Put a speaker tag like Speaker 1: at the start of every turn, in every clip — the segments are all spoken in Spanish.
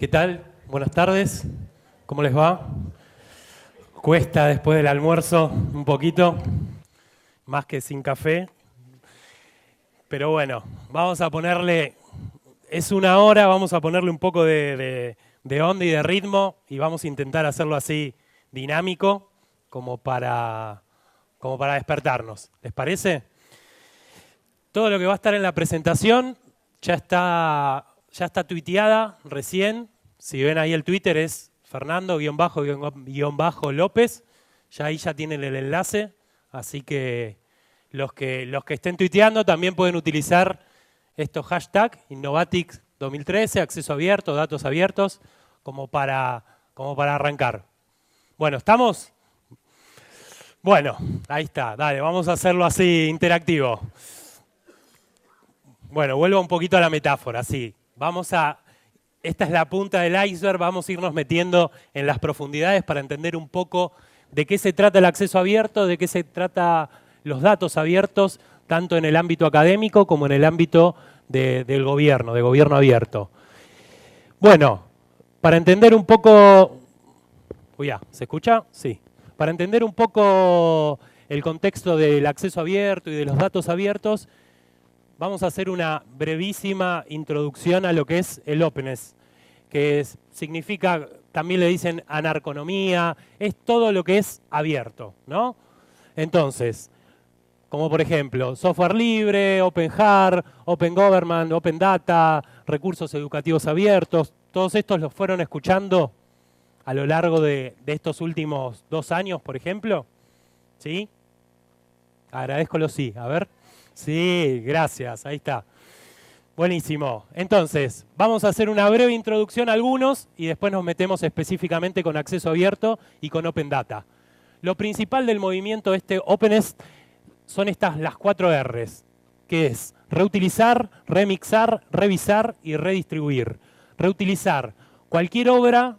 Speaker 1: ¿Qué tal? Buenas tardes. ¿Cómo les va? Cuesta después del almuerzo un poquito, más que sin café. Pero bueno, vamos a ponerle, es una hora, vamos a ponerle un poco de onda y de ritmo y vamos a intentar hacerlo así dinámico como para despertarnos. ¿Les parece? Todo lo que va a estar en la presentación ya está tuiteada recién. Si ven ahí el Twitter es Fernando_López. Ya ahí ya tienen el enlace. Así que los que estén tuiteando también pueden utilizar estos hashtags Innovatics 2013, acceso abierto, datos abiertos, como para arrancar. Bueno, ¿estamos? Bueno, ahí está. Dale, vamos a hacerlo así interactivo. Bueno, vuelvo un poquito a la metáfora, sí. Esta es la punta del iceberg, vamos a irnos metiendo en las profundidades para entender un poco de qué se trata el acceso abierto, de qué se trata los datos abiertos, tanto en el ámbito académico como en el ámbito del gobierno, de gobierno abierto. Bueno, para entender un poco... ¿se escucha? Sí. Para entender un poco el contexto del acceso abierto y de los datos abiertos, vamos a hacer una brevísima introducción a lo que es el openness, que significa, también le dicen anarconomía, es todo lo que es abierto, ¿no? Entonces, como por ejemplo, software libre, open hard, open government, open data, recursos educativos abiertos, todos estos los fueron escuchando a lo largo de estos últimos 2 años, por ejemplo, ¿sí? Agradezco los sí, a ver. Sí, gracias, ahí está. Buenísimo. Entonces, vamos a hacer una breve introducción a algunos y después nos metemos específicamente con acceso abierto y con Open Data. Lo principal del movimiento Openness son las 4 R's, que es reutilizar, remixar, revisar y redistribuir. Reutilizar. Cualquier obra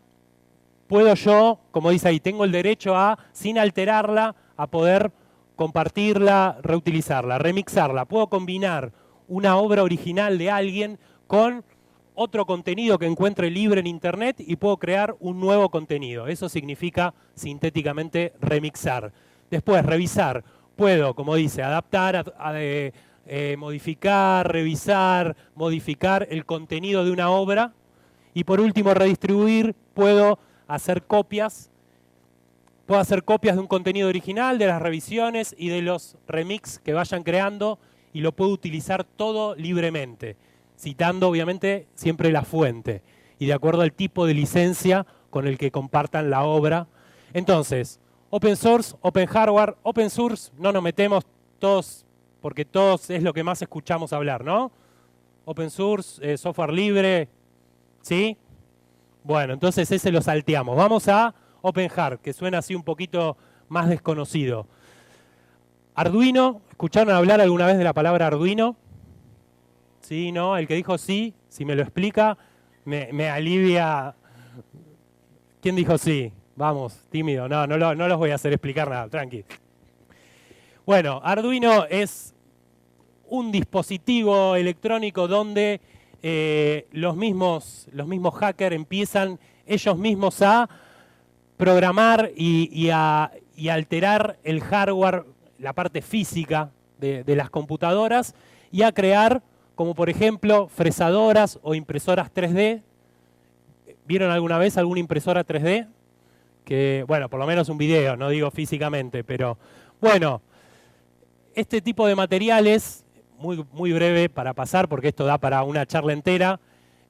Speaker 1: puedo yo, como dice ahí, tengo el derecho a, sin alterarla, a poder compartirla, reutilizarla, remixarla. Puedo combinar una obra original de alguien con otro contenido que encuentre libre en internet y puedo crear un nuevo contenido. Eso significa sintéticamente remixar. Después, revisar. Puedo, como dice, adaptar, modificar, revisar, modificar el contenido de una obra. Y por último, redistribuir. Puedo hacer copias. Puedo hacer copias de un contenido original, de las revisiones y de los remix que vayan creando y lo puedo utilizar todo libremente, citando obviamente siempre la fuente y de acuerdo al tipo de licencia con el que compartan la obra. Entonces, open source, open hardware, open source, no nos metemos todos, porque todos es lo que más escuchamos hablar, ¿no? Open source, software libre, ¿sí? Bueno, entonces ese lo salteamos. Vamos a Open Hard, que suena así un poquito más desconocido. Arduino, ¿escucharon hablar alguna vez de la palabra Arduino? Sí, ¿no? El que dijo sí, si me lo explica, me alivia. ¿Quién dijo sí? Vamos, tímido. No los voy a hacer explicar nada, tranqui. Bueno, Arduino es un dispositivo electrónico donde los mismos hackers empiezan ellos mismos a programar y alterar el hardware, la parte física de las computadoras y a crear, como por ejemplo, fresadoras o impresoras 3D. ¿Vieron alguna vez alguna impresora 3D? Que, bueno, por lo menos un video, no digo físicamente, pero bueno, este tipo de materiales, muy breve para pasar porque esto da para una charla entera,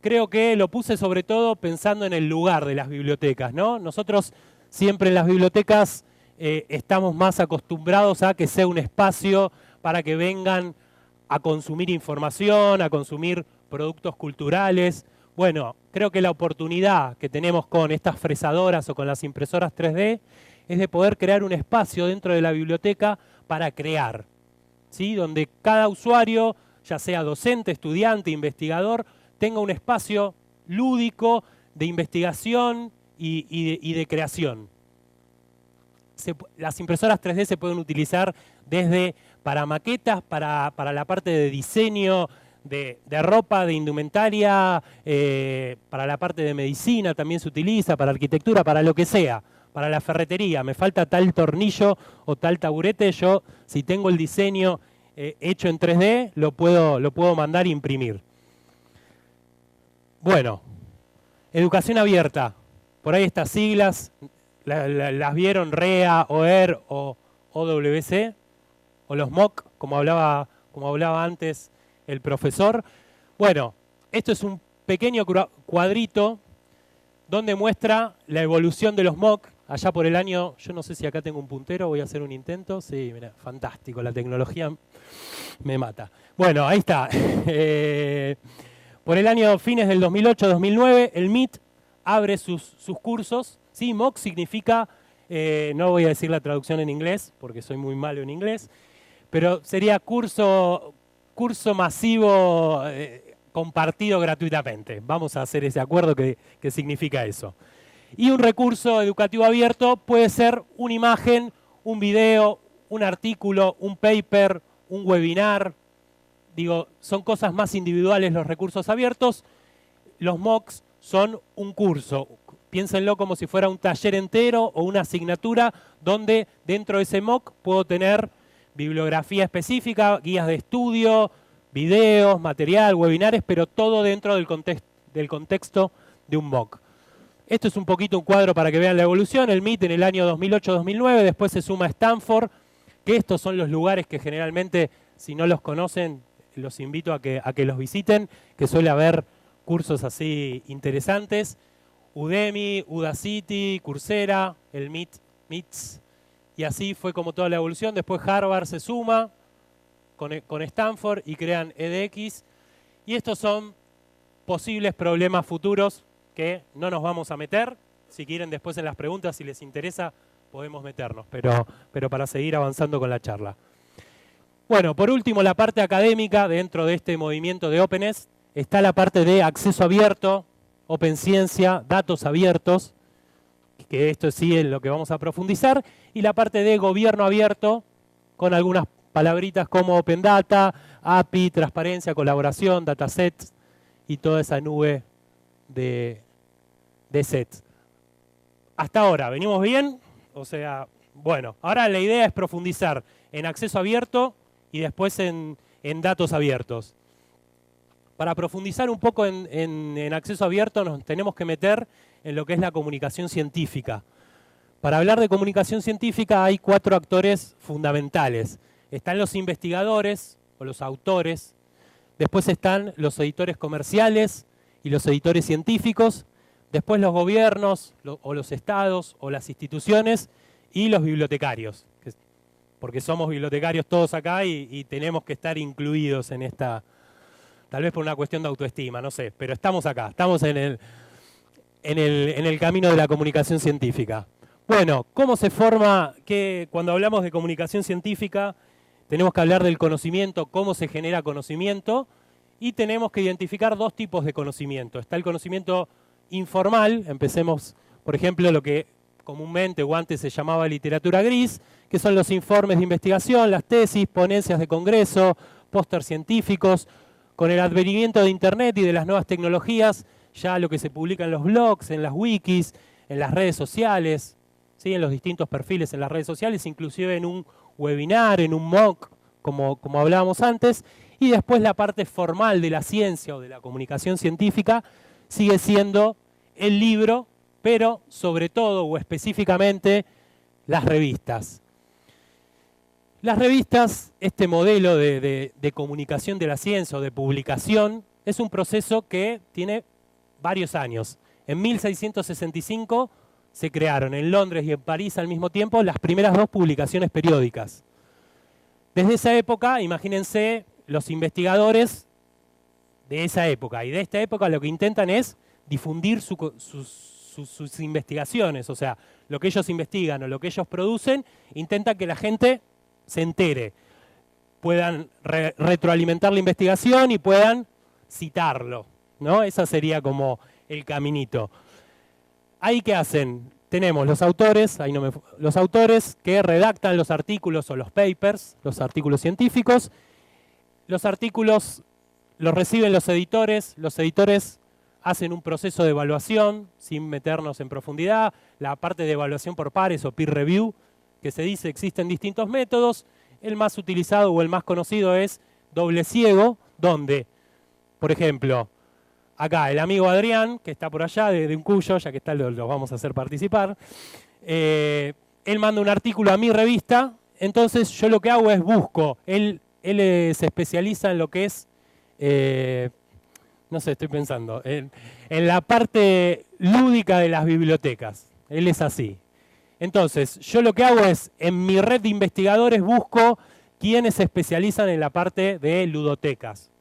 Speaker 1: creo que lo puse sobre todo pensando en el lugar de las bibliotecas, ¿no? Nosotros siempre en las bibliotecas estamos más acostumbrados a que sea un espacio para que vengan a consumir información, a consumir productos culturales. Bueno, creo que la oportunidad que tenemos con estas fresadoras o con las impresoras 3D es de poder crear un espacio dentro de la biblioteca para crear, ¿sí? Donde cada usuario, ya sea docente, estudiante, investigador, tenga un espacio lúdico de investigación y de creación. Las impresoras 3D se pueden utilizar desde para maquetas, para la parte de diseño de ropa, de indumentaria, para la parte de medicina también se utiliza, para arquitectura, para lo que sea, para la ferretería. Me falta tal tornillo o tal taburete, yo si tengo el diseño hecho en 3D, lo puedo mandar a imprimir. Bueno, educación abierta. Por ahí estas siglas, las vieron REA, OER o OWC, o los MOOC, como hablaba antes el profesor. Bueno, esto es un pequeño cuadrito donde muestra la evolución de los MOOC. Allá por el año, yo no sé si acá tengo un puntero, voy a hacer un intento. Sí, mira, fantástico, la tecnología me mata. Bueno, ahí está. Por el año fines del 2008-2009, el MIT abre sus cursos. ¿Sí? MOOC significa, no voy a decir la traducción en inglés, porque soy muy malo en inglés, pero sería curso masivo compartido gratuitamente. Vamos a hacer ese acuerdo que significa eso. Y un recurso educativo abierto puede ser una imagen, un video, un artículo, un paper, un webinar. Digo, son cosas más individuales los recursos abiertos. Los MOOCs son un curso. Piénsenlo como si fuera un taller entero o una asignatura donde dentro de ese MOOC puedo tener bibliografía específica, guías de estudio, videos, material, webinares, pero todo dentro del contexto de un MOOC. Esto es un poquito un cuadro para que vean la evolución. El MIT en el año 2008-2009, después se suma Stanford, que estos son los lugares que generalmente, si no los conocen, los invito a que los visiten, que suele haber cursos así interesantes. Udemy, Udacity, Coursera, el MITS, y así fue como toda la evolución. Después Harvard se suma con Stanford y crean edX. Y estos son posibles problemas futuros que no nos vamos a meter. Si quieren después en las preguntas, si les interesa, podemos meternos, pero para seguir avanzando con la charla. Bueno, por último, la parte académica dentro de este movimiento de Openness está la parte de acceso abierto, Open Ciencia, datos abiertos, que esto sí es lo que vamos a profundizar, y la parte de gobierno abierto, con algunas palabritas como Open Data, API, transparencia, colaboración, datasets y toda esa nube de sets. Hasta ahora, ¿venimos bien? O sea, bueno, ahora la idea es profundizar en acceso abierto y después en datos abiertos. Para profundizar un poco en acceso abierto nos tenemos que meter en lo que es la comunicación científica. Para hablar de comunicación científica hay 4 actores fundamentales. Están los investigadores o los autores, después están los editores comerciales y los editores científicos, después los gobiernos o los estados o las instituciones y los bibliotecarios, porque somos bibliotecarios todos acá y tenemos que estar incluidos en esta, tal vez por una cuestión de autoestima, no sé, pero estamos acá, estamos en el camino de la comunicación científica. Bueno, ¿cómo se forma? Cuando hablamos de comunicación científica, tenemos que hablar del conocimiento, cómo se genera conocimiento, y tenemos que identificar 2 tipos de conocimiento. Está el conocimiento informal, empecemos, por ejemplo, lo que comúnmente o antes se llamaba literatura gris, que son los informes de investigación, las tesis, ponencias de congreso, pósters científicos. Con el advenimiento de Internet y de las nuevas tecnologías, ya lo que se publica en los blogs, en las wikis, en las redes sociales, ¿sí? En los distintos perfiles en las redes sociales, inclusive en un webinar, en un MOOC, como hablábamos antes. Y después la parte formal de la ciencia o de la comunicación científica sigue siendo el libro, pero sobre todo o específicamente las revistas. Las revistas, este modelo de comunicación de la ciencia o de publicación, es un proceso que tiene varios años. En 1665 se crearon en Londres y en París al mismo tiempo las primeras 2 publicaciones periódicas. Desde esa época, imagínense, los investigadores de esa época y de esta época lo que intentan es difundir sus investigaciones, o sea, lo que ellos investigan o lo que ellos producen, intentan que la gente se entere, puedan retroalimentar la investigación y puedan citarlo, ¿no? Ese sería como el caminito. ¿Ahí qué hacen? Tenemos los autores, los autores que redactan los artículos o los papers, los artículos científicos. Los artículos Lo reciben los editores hacen un proceso de evaluación sin meternos en profundidad, la parte de evaluación por pares o peer review, que se dice existen distintos métodos, el más utilizado o el más conocido es doble ciego, donde, por ejemplo, acá el amigo Adrián, que está por allá, de un Cuyo, ya que está, lo vamos a hacer participar, él manda un artículo a mi revista, entonces yo lo que hago es busco, él se especializa en lo que es, no sé, estoy pensando, en la parte lúdica de las bibliotecas, él es así. Entonces, yo lo que hago es, en mi red de investigadores busco quienes se especializan en la parte de ludotecas.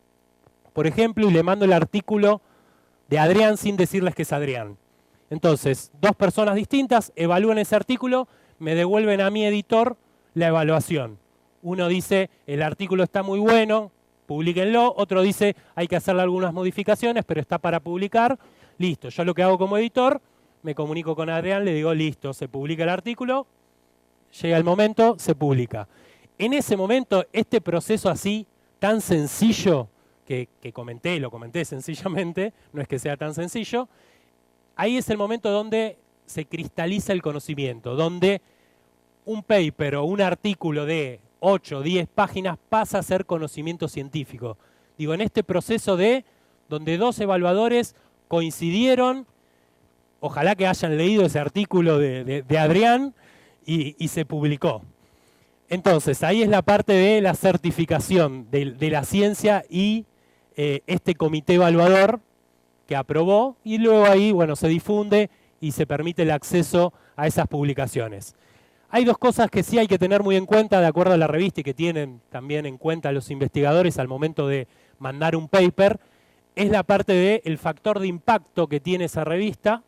Speaker 1: Por ejemplo, y le mando el artículo de Adrián sin decirles que es Adrián. Entonces, dos personas distintas evalúan ese artículo, me devuelven a mi editor la evaluación. Uno dice, el artículo está muy bueno, publíquenlo. Otro dice, hay que hacerle algunas modificaciones, pero está para publicar. Listo, yo lo que hago como editor, me comunico con Adrián, le digo, listo, se publica el artículo, llega el momento, se publica. En ese momento, este proceso así, tan sencillo, que lo comenté sencillamente, no es que sea tan sencillo, ahí es el momento donde se cristaliza el conocimiento, donde un paper o un artículo de 8 o 10 páginas pasa a ser conocimiento científico. Digo, en este proceso donde dos evaluadores coincidieron, ojalá que hayan leído ese artículo de Adrián y se publicó. Entonces, ahí es la parte de la certificación de la ciencia y este comité evaluador que aprobó, y luego ahí, bueno, se difunde y se permite el acceso a esas publicaciones. Hay dos cosas que sí hay que tener muy en cuenta de acuerdo a la revista y que tienen también en cuenta los investigadores al momento de mandar un paper, es la parte del factor de impacto que tiene esa revista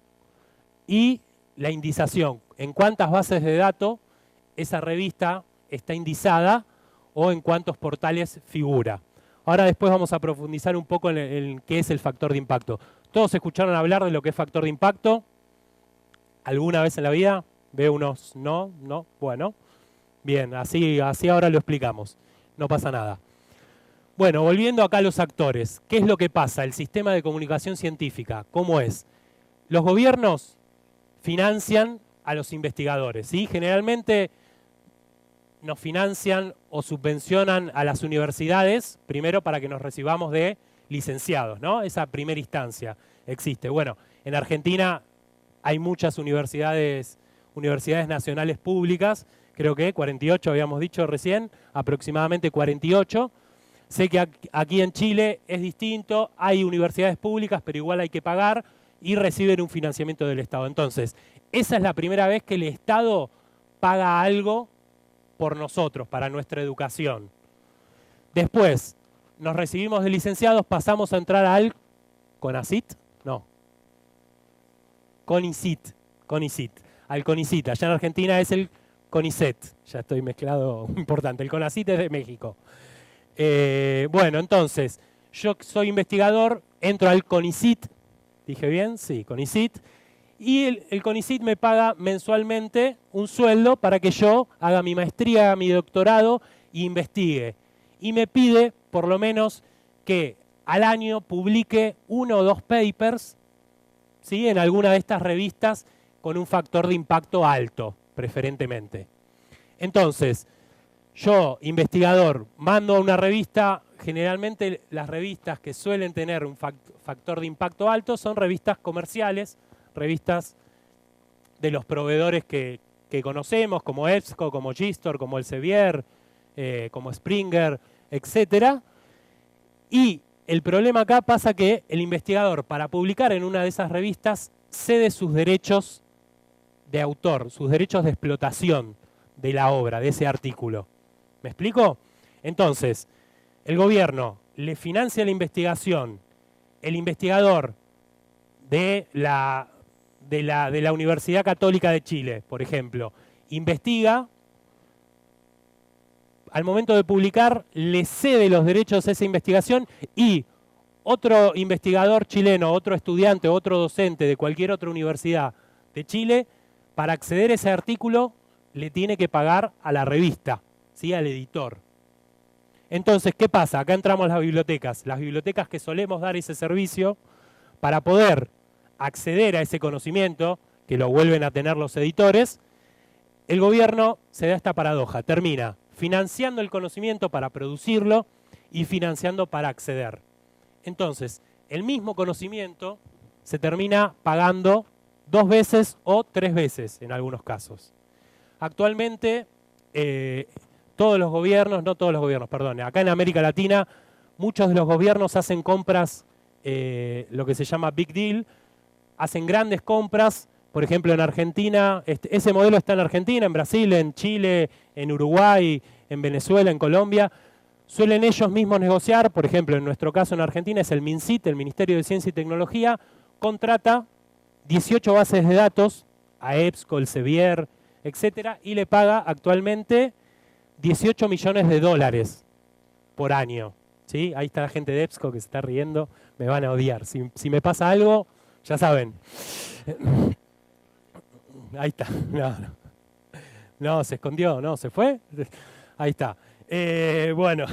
Speaker 1: y la indización. En cuántas bases de datos esa revista está indizada o en cuántos portales figura. Ahora después vamos a profundizar un poco en qué es el factor de impacto. ¿Todos escucharon hablar de lo que es factor de impacto? ¿Alguna vez en la vida? Veo unos no, bueno. Bien, así ahora lo explicamos. No pasa nada. Bueno, volviendo acá a los actores. ¿Qué es lo que pasa? El sistema de comunicación científica, ¿cómo es? Los gobiernos financian a los investigadores, ¿sí? Generalmente nos financian o subvencionan a las universidades, primero para que nos recibamos de licenciados, ¿no? Esa primera instancia existe. Bueno, en Argentina hay muchas universidades nacionales públicas, creo que 48 habíamos dicho recién, aproximadamente 48. Sé que aquí en Chile es distinto, hay universidades públicas, pero igual hay que pagar y reciben un financiamiento del Estado. Entonces, esa es la primera vez que el Estado paga algo por nosotros, para nuestra educación. Después, nos recibimos de licenciados, pasamos a entrar al CONACYT, no, CONICYT, al CONICYT, allá en Argentina es el CONICET, ya estoy mezclado, importante, el CONACYT es de México. Bueno, entonces, yo soy investigador, entro al CONICYT, ¿dije bien? Sí, CONICYT, y el CONICYT me paga mensualmente un sueldo para que yo haga mi maestría, mi doctorado e investigue. Y me pide, por lo menos, que al año publique 1 o 2 papers, ¿sí? En alguna de estas revistas con un factor de impacto alto, preferentemente. Entonces, yo, investigador, mando a una revista, generalmente las revistas que suelen tener un factor de impacto alto son revistas comerciales, revistas de los proveedores que conocemos, como EBSCO, como Gistor, como Elsevier, como Springer, etc. Y el problema acá pasa que el investigador, para publicar en una de esas revistas, cede sus derechos de autor, sus derechos de explotación de la obra, de ese artículo. ¿Me explico? Entonces, el gobierno le financia la investigación, el investigador de la Universidad Católica de Chile, por ejemplo, investiga, al momento de publicar le cede los derechos a esa investigación y otro investigador chileno, otro estudiante, otro docente de cualquier otra universidad de Chile, para acceder a ese artículo le tiene que pagar a la revista, ¿sí? Al editor. Entonces, ¿qué pasa? Acá entramos las bibliotecas. Las bibliotecas que solemos dar ese servicio, para poder acceder a ese conocimiento, que lo vuelven a tener los editores, el gobierno se da esta paradoja, termina financiando el conocimiento para producirlo y financiando para acceder. Entonces, el mismo conocimiento se termina pagando 2 veces o 3 veces en algunos casos. Actualmente, todos los gobiernos, no todos los gobiernos, perdón, acá en América Latina, muchos de los gobiernos hacen compras, lo que se llama Big Deal, hacen grandes compras. Por ejemplo, en Argentina, ese modelo está en Argentina, en Brasil, en Chile, en Uruguay, en Venezuela, en Colombia. Suelen ellos mismos negociar, por ejemplo, en nuestro caso en Argentina es el MINCIT, el Ministerio de Ciencia y Tecnología, contrata 18 bases de datos a EBSCO, Elsevier, etcétera, y le paga actualmente 18 millones de dólares por año. ¿Sí? Ahí está la gente de EBSCO que se está riendo, me van a odiar. Si me pasa algo, ya saben. Ahí está. No, se escondió, no, se fue. Ahí está. Bueno.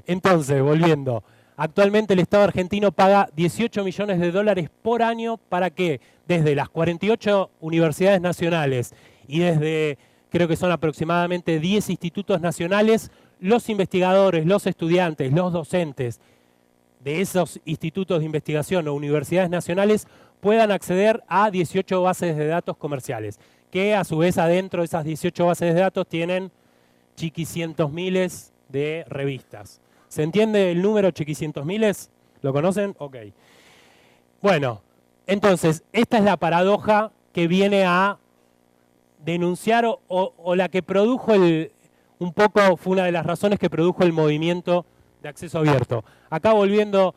Speaker 1: Entonces, volviendo. Actualmente el Estado argentino paga 18 millones de dólares por año para que desde las 48 universidades nacionales y desde, creo que son aproximadamente 10 institutos nacionales, los investigadores, los estudiantes, los docentes de esos institutos de investigación o universidades nacionales puedan acceder a 18 bases de datos comerciales, que a su vez adentro de esas 18 bases de datos tienen chiquicientos miles de revistas. ¿Se entiende el número chiquicientos miles? ¿Lo conocen? Ok. Bueno, entonces, esta es la paradoja que viene a denunciar o la que produjo un poco, fue una de las razones que produjo el movimiento de acceso abierto. Acá volviendo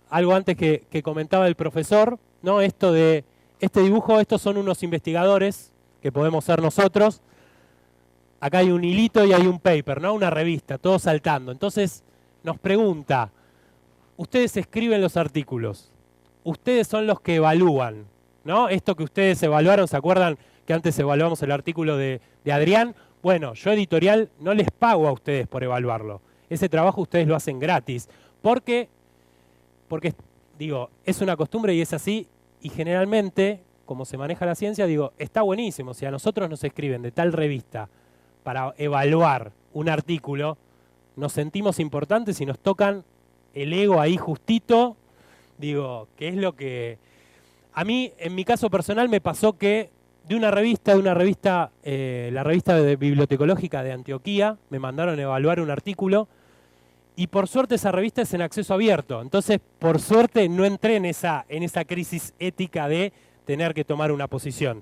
Speaker 1: a algo antes que comentaba el profesor, ¿no? Esto de este dibujo, estos son unos investigadores que podemos ser nosotros. Acá hay un hilito y hay un paper, ¿no? Una revista, todo saltando. Entonces nos pregunta, ustedes escriben los artículos, ustedes son los que evalúan, ¿no? Esto que ustedes evaluaron, ¿se acuerdan que antes evaluamos el artículo de Adrián? Bueno, yo editorial no les pago a ustedes por evaluarlo. Ese trabajo ustedes lo hacen gratis. Porque digo, es una costumbre y es así. Y generalmente, como se maneja la ciencia, digo, está buenísimo. Si a nosotros nos escriben de tal revista para evaluar un artículo, nos sentimos importantes y nos tocan el ego ahí justito. Digo, que es lo que... A mí, en mi caso personal, me pasó que de una revista, la revista bibliotecológica de Antioquía, me mandaron a evaluar un artículo y por suerte esa revista es en acceso abierto. Entonces, por suerte no entré en esa crisis ética de tener que tomar una posición.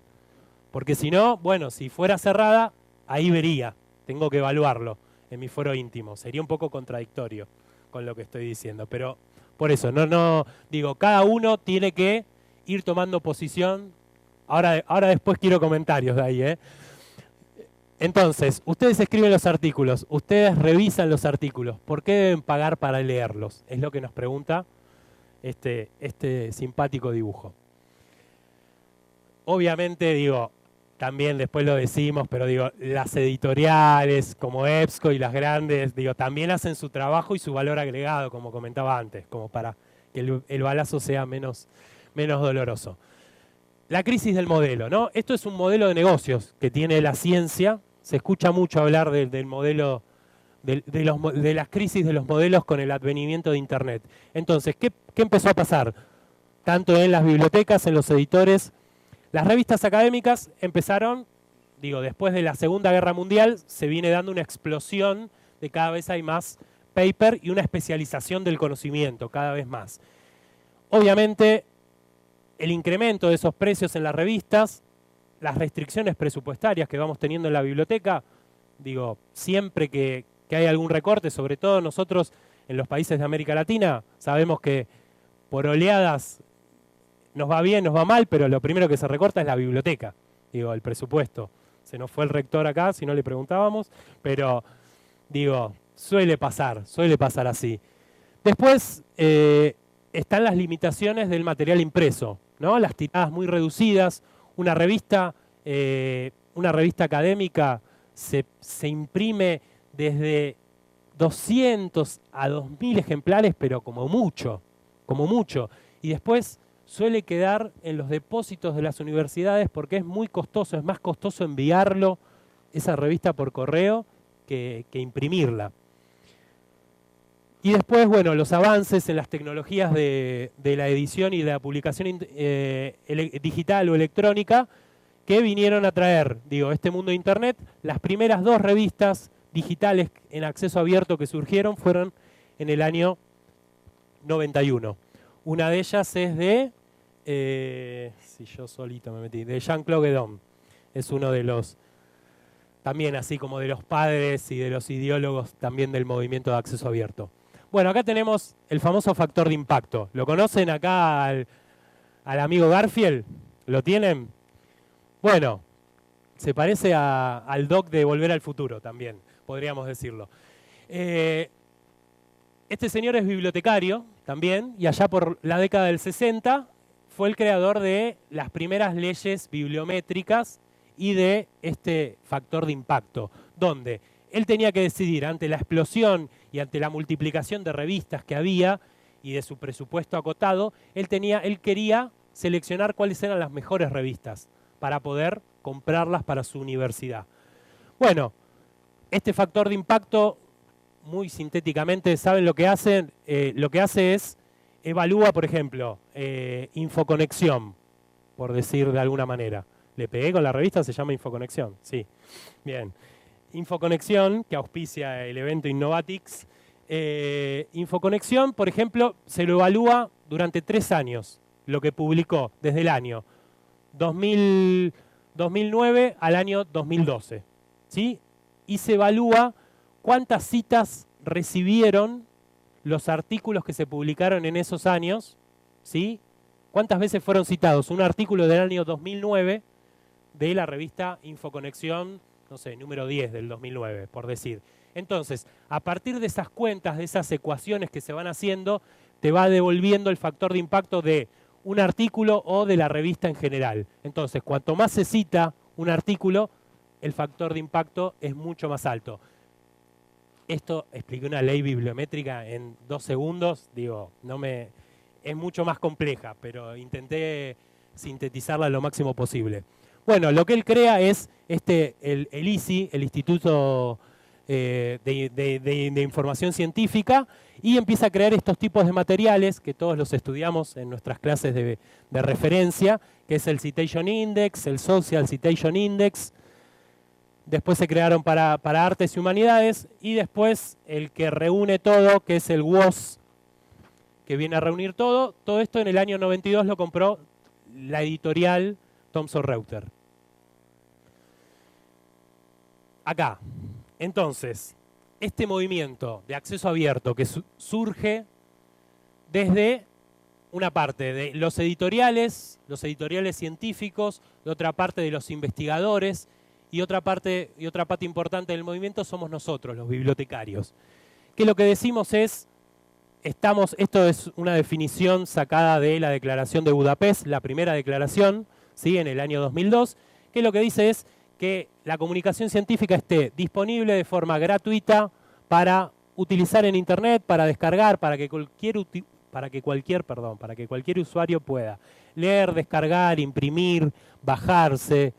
Speaker 1: Porque si no, bueno, si fuera cerrada, ahí vería, tengo que evaluarlo en mi foro íntimo. Sería un poco contradictorio con lo que estoy diciendo, pero por eso, no digo, cada uno tiene que ir tomando posición. Ahora después quiero comentarios de ahí, ¿eh? Entonces, ustedes escriben los artículos, ustedes revisan los artículos. ¿Por qué deben pagar para leerlos? Es lo que nos pregunta este simpático dibujo. Obviamente, digo, también después lo decimos, pero digo, las editoriales como EBSCO y las grandes, digo, también hacen su trabajo y su valor agregado, como comentaba antes, como para que el balazo sea menos doloroso. La crisis del modelo, ¿no? Esto es un modelo de negocios que tiene la ciencia. Se escucha mucho hablar del modelo, de las crisis de los modelos con el advenimiento de Internet. Entonces, ¿qué empezó a pasar? Tanto en las bibliotecas, en los editores. Las revistas académicas empezaron, digo, después de la Segunda Guerra Mundial, se viene dando una explosión de cada vez hay más paper y una especialización del conocimiento, cada vez más. Obviamente, el incremento de esos precios en las revistas, las restricciones presupuestarias que vamos teniendo en la biblioteca, digo, siempre que hay algún recorte, sobre todo nosotros en los países de América Latina, sabemos que por oleadas nos va bien, nos va mal, pero lo primero que se recorta es la biblioteca, digo, el presupuesto. Se nos fue el rector acá, si no le preguntábamos, pero digo, suele pasar así. Después están las limitaciones del material impreso, ¿no? Las tiradas muy reducidas. Una revista académica se imprime desde 200 a 2000 ejemplares, pero como mucho, como mucho. Y después suele quedar en los depósitos de las universidades porque es muy costoso, es más costoso enviarlo, esa revista por correo, que imprimirla. Y después, bueno, los avances en las tecnologías de la edición y de la publicación digital o electrónica que vinieron a traer, digo, este mundo de Internet. Las primeras 2 revistas digitales en acceso abierto que surgieron fueron en el año 91. Una de ellas es de, si yo solito me metí, de Jean-Claude Guédon. Es uno de los, también así como de los padres y de los ideólogos también del movimiento de acceso abierto. Bueno, acá tenemos el famoso factor de impacto. ¿Lo conocen acá al amigo Garfield? ¿Lo tienen? Bueno, se parece al Doc de Volver al Futuro también, podríamos decirlo. Este señor es bibliotecario también, y allá por la década del 60 fue el creador de las primeras leyes bibliométricas y de este factor de impacto, donde él tenía que decidir ante la explosión y ante la multiplicación de revistas que había y de su presupuesto acotado, él quería seleccionar cuáles eran las mejores revistas para poder comprarlas para su universidad. Bueno, este factor de impacto, muy sintéticamente, ¿saben lo que hace? Lo que hace es, evalúa, por ejemplo, Infoconexión, por decir de alguna manera. ¿Le pegué con la revista? Se llama Infoconexión, sí. Bien. Infoconexión, que auspicia el evento Innovatix. Infoconexión, por ejemplo, se lo evalúa durante 3 años, lo que publicó desde el año 2009 al año 2012. ¿Sí? Y se evalúa cuántas citas recibieron los artículos que se publicaron en esos años. ¿Sí? ¿Cuántas veces fueron citados? Un artículo del año 2009 de la revista Infoconexión, no sé, número 10 del 2009, por decir. Entonces, a partir de esas cuentas, de esas ecuaciones que se van haciendo, te va devolviendo el factor de impacto de un artículo o de la revista en general. Entonces, cuanto más se cita un artículo, el factor de impacto es mucho más alto. Esto expliqué una ley bibliométrica en 2 segundos, digo, es mucho más compleja, pero intenté sintetizarla lo máximo posible. Bueno, lo que él crea es el ISI, el Instituto de Información Científica, y empieza a crear estos tipos de materiales que todos los estudiamos en nuestras clases de referencia, que es el Citation Index, el Social Citation Index. Después se crearon para artes y humanidades, y después el que reúne todo, que es el WOS, que viene a reunir todo. Todo esto en el año 92 lo compró la editorial Thomson Reuters. Acá. Entonces, este movimiento de acceso abierto que surge desde una parte de los editoriales científicos, de otra parte de los investigadores, y otra parte importante del movimiento somos nosotros, los bibliotecarios. Que lo que decimos es, esto es una definición sacada de la Declaración de Budapest, la primera declaración, ¿sí?, en el año 2002, que lo que dice es que la comunicación científica esté disponible de forma gratuita para utilizar en Internet, para descargar, para que cualquier usuario pueda leer, descargar, imprimir, bajarse.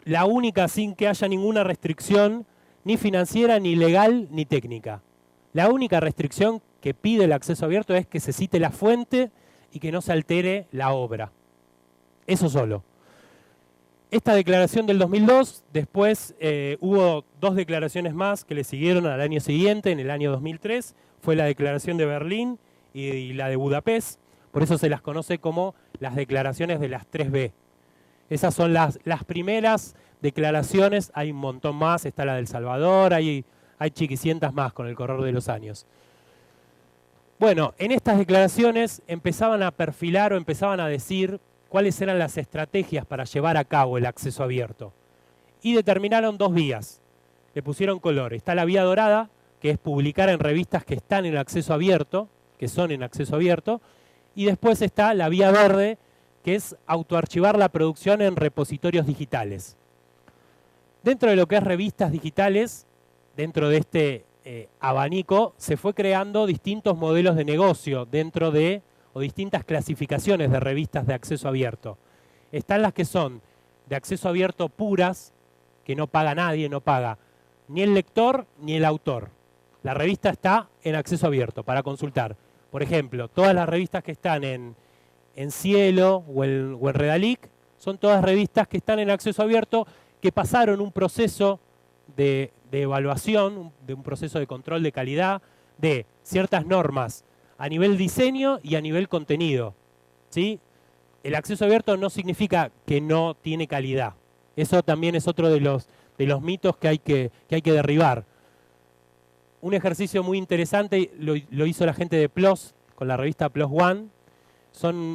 Speaker 1: La única sin que haya ninguna restricción, ni financiera, ni legal, ni técnica. La única restricción que pide el acceso abierto es que se cite la fuente y que no se altere la obra. Eso solo. Esta declaración del 2002, después hubo 2 declaraciones más que le siguieron al año siguiente, en el año 2003, fue la declaración de Berlín y la de Budapest, por eso se las conoce como las declaraciones de las 3B. Esas son las primeras declaraciones, hay un montón más, está la del Salvador, hay chiquicientas más con el correr de los años. Bueno, en estas declaraciones empezaban a perfilar o empezaban a decir cuáles eran las estrategias para llevar a cabo el acceso abierto. Y determinaron 2 vías, le pusieron color. Está la vía dorada, que es publicar en revistas que están en acceso abierto, que son en acceso abierto, y después está la vía verde, que es autoarchivar la producción en repositorios digitales. Dentro de lo que es revistas digitales, dentro de este abanico, se fue creando distintos modelos de negocio dentro de, o distintas clasificaciones de revistas de acceso abierto. Están las que son de acceso abierto puras, que no paga nadie, no paga ni el lector ni el autor. La revista está en acceso abierto para consultar. Por ejemplo, todas las revistas que están en Cielo o en Redalic son todas revistas que están en acceso abierto, que pasaron un proceso de evaluación, de un proceso de control de calidad, de ciertas normas a nivel diseño y a nivel contenido, ¿sí? El acceso abierto no significa que no tiene calidad. Eso también es otro de los mitos que hay que derribar. Un ejercicio muy interesante lo hizo la gente de PLOS con la revista PLOS One.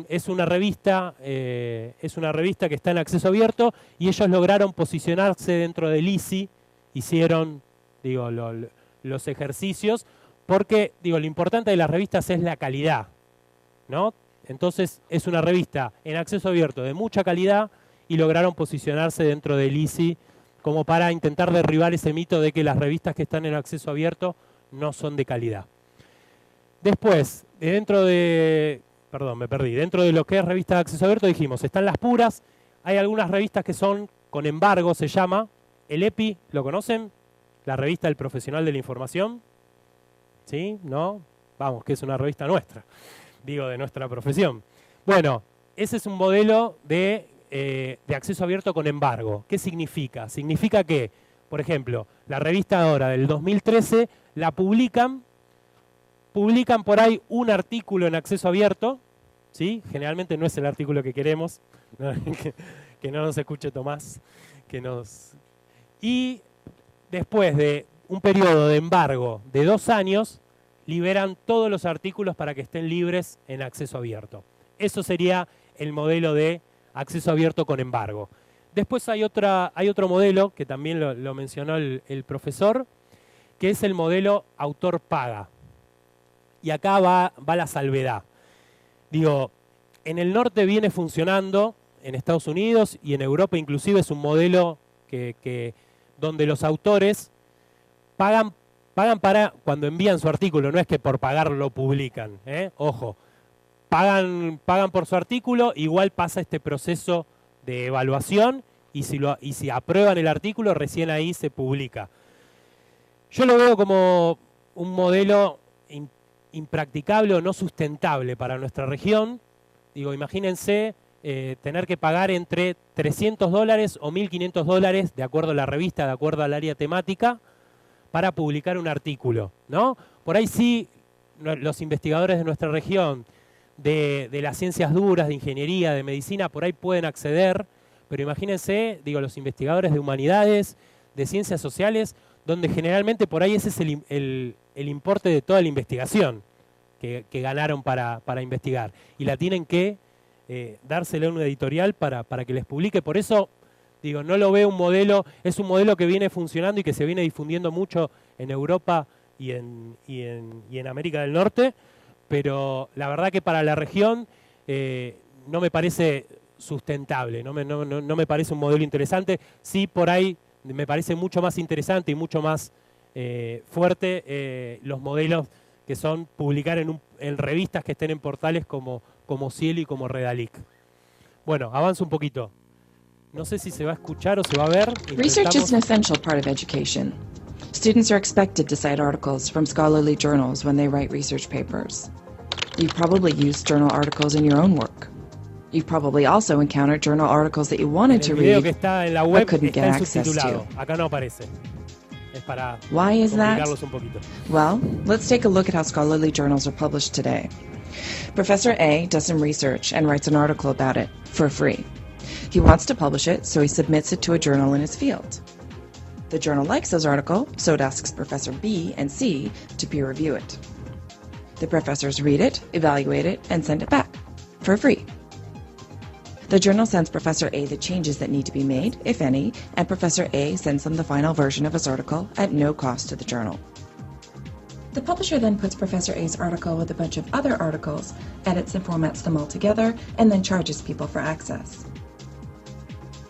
Speaker 1: Es una revista que está en acceso abierto y ellos lograron posicionarse dentro del ISI. Hicieron, digo, los ejercicios, porque, digo, lo importante de las revistas es la calidad, ¿no? Entonces es una revista en acceso abierto de mucha calidad y lograron posicionarse dentro del ISI como para intentar derribar ese mito de que las revistas que están en acceso abierto no son de calidad. Después, dentro de lo que es revista de acceso abierto, dijimos, están las puras, hay algunas revistas que son con embargo, se llama. El EPI, ¿lo conocen? La revista del Profesional de la Información. ¿Sí? ¿No? Vamos, que es una revista nuestra. Digo, de nuestra profesión. Bueno, ese es un modelo de acceso abierto con embargo. ¿Qué significa? Significa que, por ejemplo, la revista ahora del 2013 la publican por ahí un artículo en acceso abierto, ¿sí? Generalmente no es el artículo que queremos, ¿no? Que no nos escuche Tomás, y después de un periodo de embargo de 2 años, liberan todos los artículos para que estén libres en acceso abierto. Eso sería el modelo de acceso abierto con embargo. Después hay otro modelo, que también lo mencionó el profesor, que es el modelo autor paga. Y acá va la salvedad. Digo, en el norte viene funcionando, en Estados Unidos y en Europa inclusive es un modelo donde los autores pagan para cuando envían su artículo, no es que por pagar lo publican, ojo, pagan por su artículo, igual pasa este proceso de evaluación y si aprueban el artículo recién ahí se publica. Yo lo veo como un modelo impracticable o no sustentable para nuestra región. Digo, imagínense tener que pagar entre $300 o $1.500 de acuerdo a la revista, de acuerdo al área temática, para publicar un artículo, ¿no? Por ahí sí, los investigadores de nuestra región, de las ciencias duras, de ingeniería, de medicina, por ahí pueden acceder, pero imagínense, digo, los investigadores de humanidades, de ciencias sociales, donde generalmente por ahí ese es el importe de toda la investigación que ganaron para investigar. Y la tienen que dársela a una editorial para que les publique. Por eso, digo, no lo veo un modelo, es un modelo que viene funcionando y que se viene difundiendo mucho en Europa y en América del Norte, pero la verdad que para la región no me parece sustentable, no me parece un modelo interesante. Sí, por ahí me parece mucho más interesante y mucho más fuerte los modelos que son publicar en revistas que estén en portales como Cielo y como Redalic. Bueno, avanzo un poquito. No sé si se va a escuchar o se va a ver.
Speaker 2: Research is an essential part of education. Students are expected to cite articles from scholarly journals when they write research papers. You've probably used journal articles in your own work. You've probably also encountered journal articles that you wanted to read,
Speaker 1: que está en la web
Speaker 2: but couldn't get
Speaker 1: está
Speaker 2: access
Speaker 1: subtitulado.
Speaker 2: to.
Speaker 1: Acá no aparece. Es para
Speaker 2: Why is that?
Speaker 1: complicarlos un poquito.
Speaker 2: Well, let's take a look at how scholarly journals are published today. Professor A does some research and writes an article about it for free. He wants to publish it, so he submits it to a journal in his field. The journal likes his article, so it asks Professor B and C to peer review it. The professors read it, evaluate it, and send it back for free. The journal sends Professor A the changes that need to be made, if any, and Professor A sends them the final version of his article at no cost to the journal. The publisher then puts Professor A's article with a bunch of other articles, edits and formats them all together, and then charges people for access.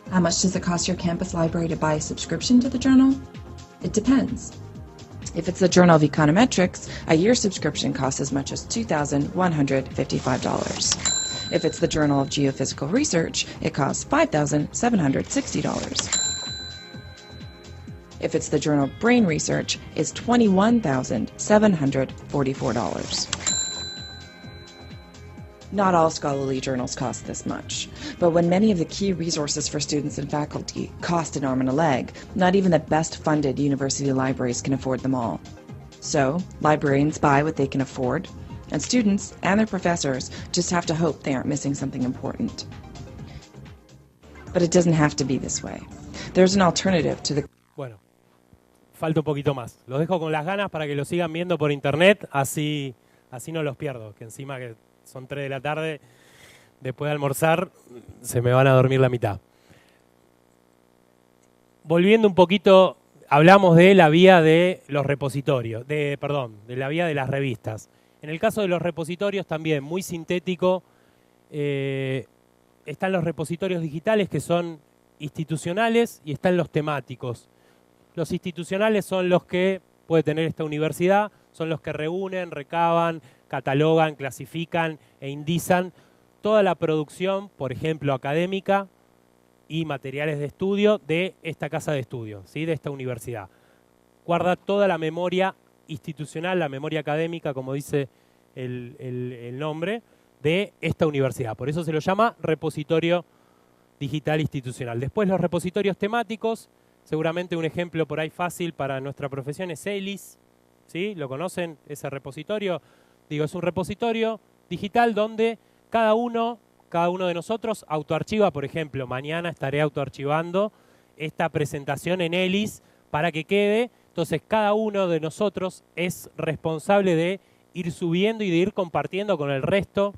Speaker 2: How much does it cost your campus library to buy a subscription to the journal? It depends. If it's the Journal of Econometrics, a year subscription costs as much as $2,155. If it's the Journal of Geophysical Research, it costs $5,760. If it's the Journal of Brain Research, it's $21,744. Not all scholarly journals cost this much, but when many of the key resources for students and faculty cost an arm and a leg, not even the best-funded university libraries can afford them all. So, librarians buy what they can afford, and students and their professors just have to hope they aren't missing something important. But it doesn't have to be this way. There's an alternative to the...
Speaker 1: Bueno, falta un poquito más. Los dejo con las ganas para que lo sigan viendo por internet, así no los pierdo, que encima que son 3 de la tarde, después de almorzar, se me van a dormir la mitad. Volviendo un poquito, hablamos de la vía de los repositorios, de la vía de las revistas. En el caso de los repositorios también, muy sintético, están los repositorios digitales que son institucionales y están los temáticos. Los institucionales son los que puede tener esta universidad, son los que reúnen, recaban, catalogan, clasifican e indizan toda la producción, por ejemplo, académica y materiales de estudio de esta casa de estudio, ¿sí? De esta universidad. Guarda toda la memoria institucional, la memoria académica, como dice el nombre, de esta universidad. Por eso se lo llama repositorio digital institucional. Después los repositorios temáticos, seguramente un ejemplo por ahí fácil para nuestra profesión es ELIS, ¿sí? ¿Lo conocen ese repositorio? Digo, es un repositorio digital donde cada uno de nosotros autoarchiva. Por ejemplo, mañana estaré autoarchivando esta presentación en ELIS para que quede. Entonces, cada uno de nosotros es responsable de ir subiendo y de ir compartiendo con el resto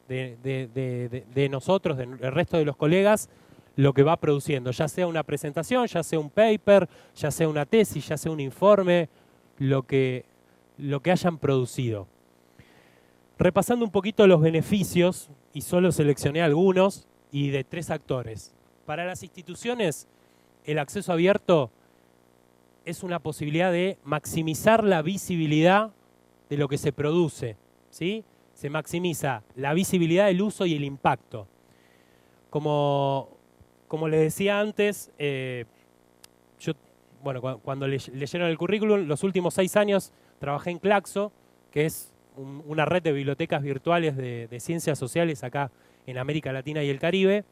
Speaker 1: de nosotros, del resto de los colegas, lo que va produciendo. Ya sea una presentación, ya sea un paper, ya sea una tesis, ya sea un informe, lo que hayan producido. Repasando un poquito los beneficios, y solo seleccioné algunos, y de 3 actores. Para las instituciones, el acceso abierto es una posibilidad de maximizar la visibilidad de lo que se produce, ¿sí? Se maximiza la visibilidad, el uso y el impacto. Como les decía antes, cuando leyeron el currículum, los últimos 6 años trabajé en Claxo, que es una red de bibliotecas virtuales de ciencias sociales acá en América Latina y el Caribe.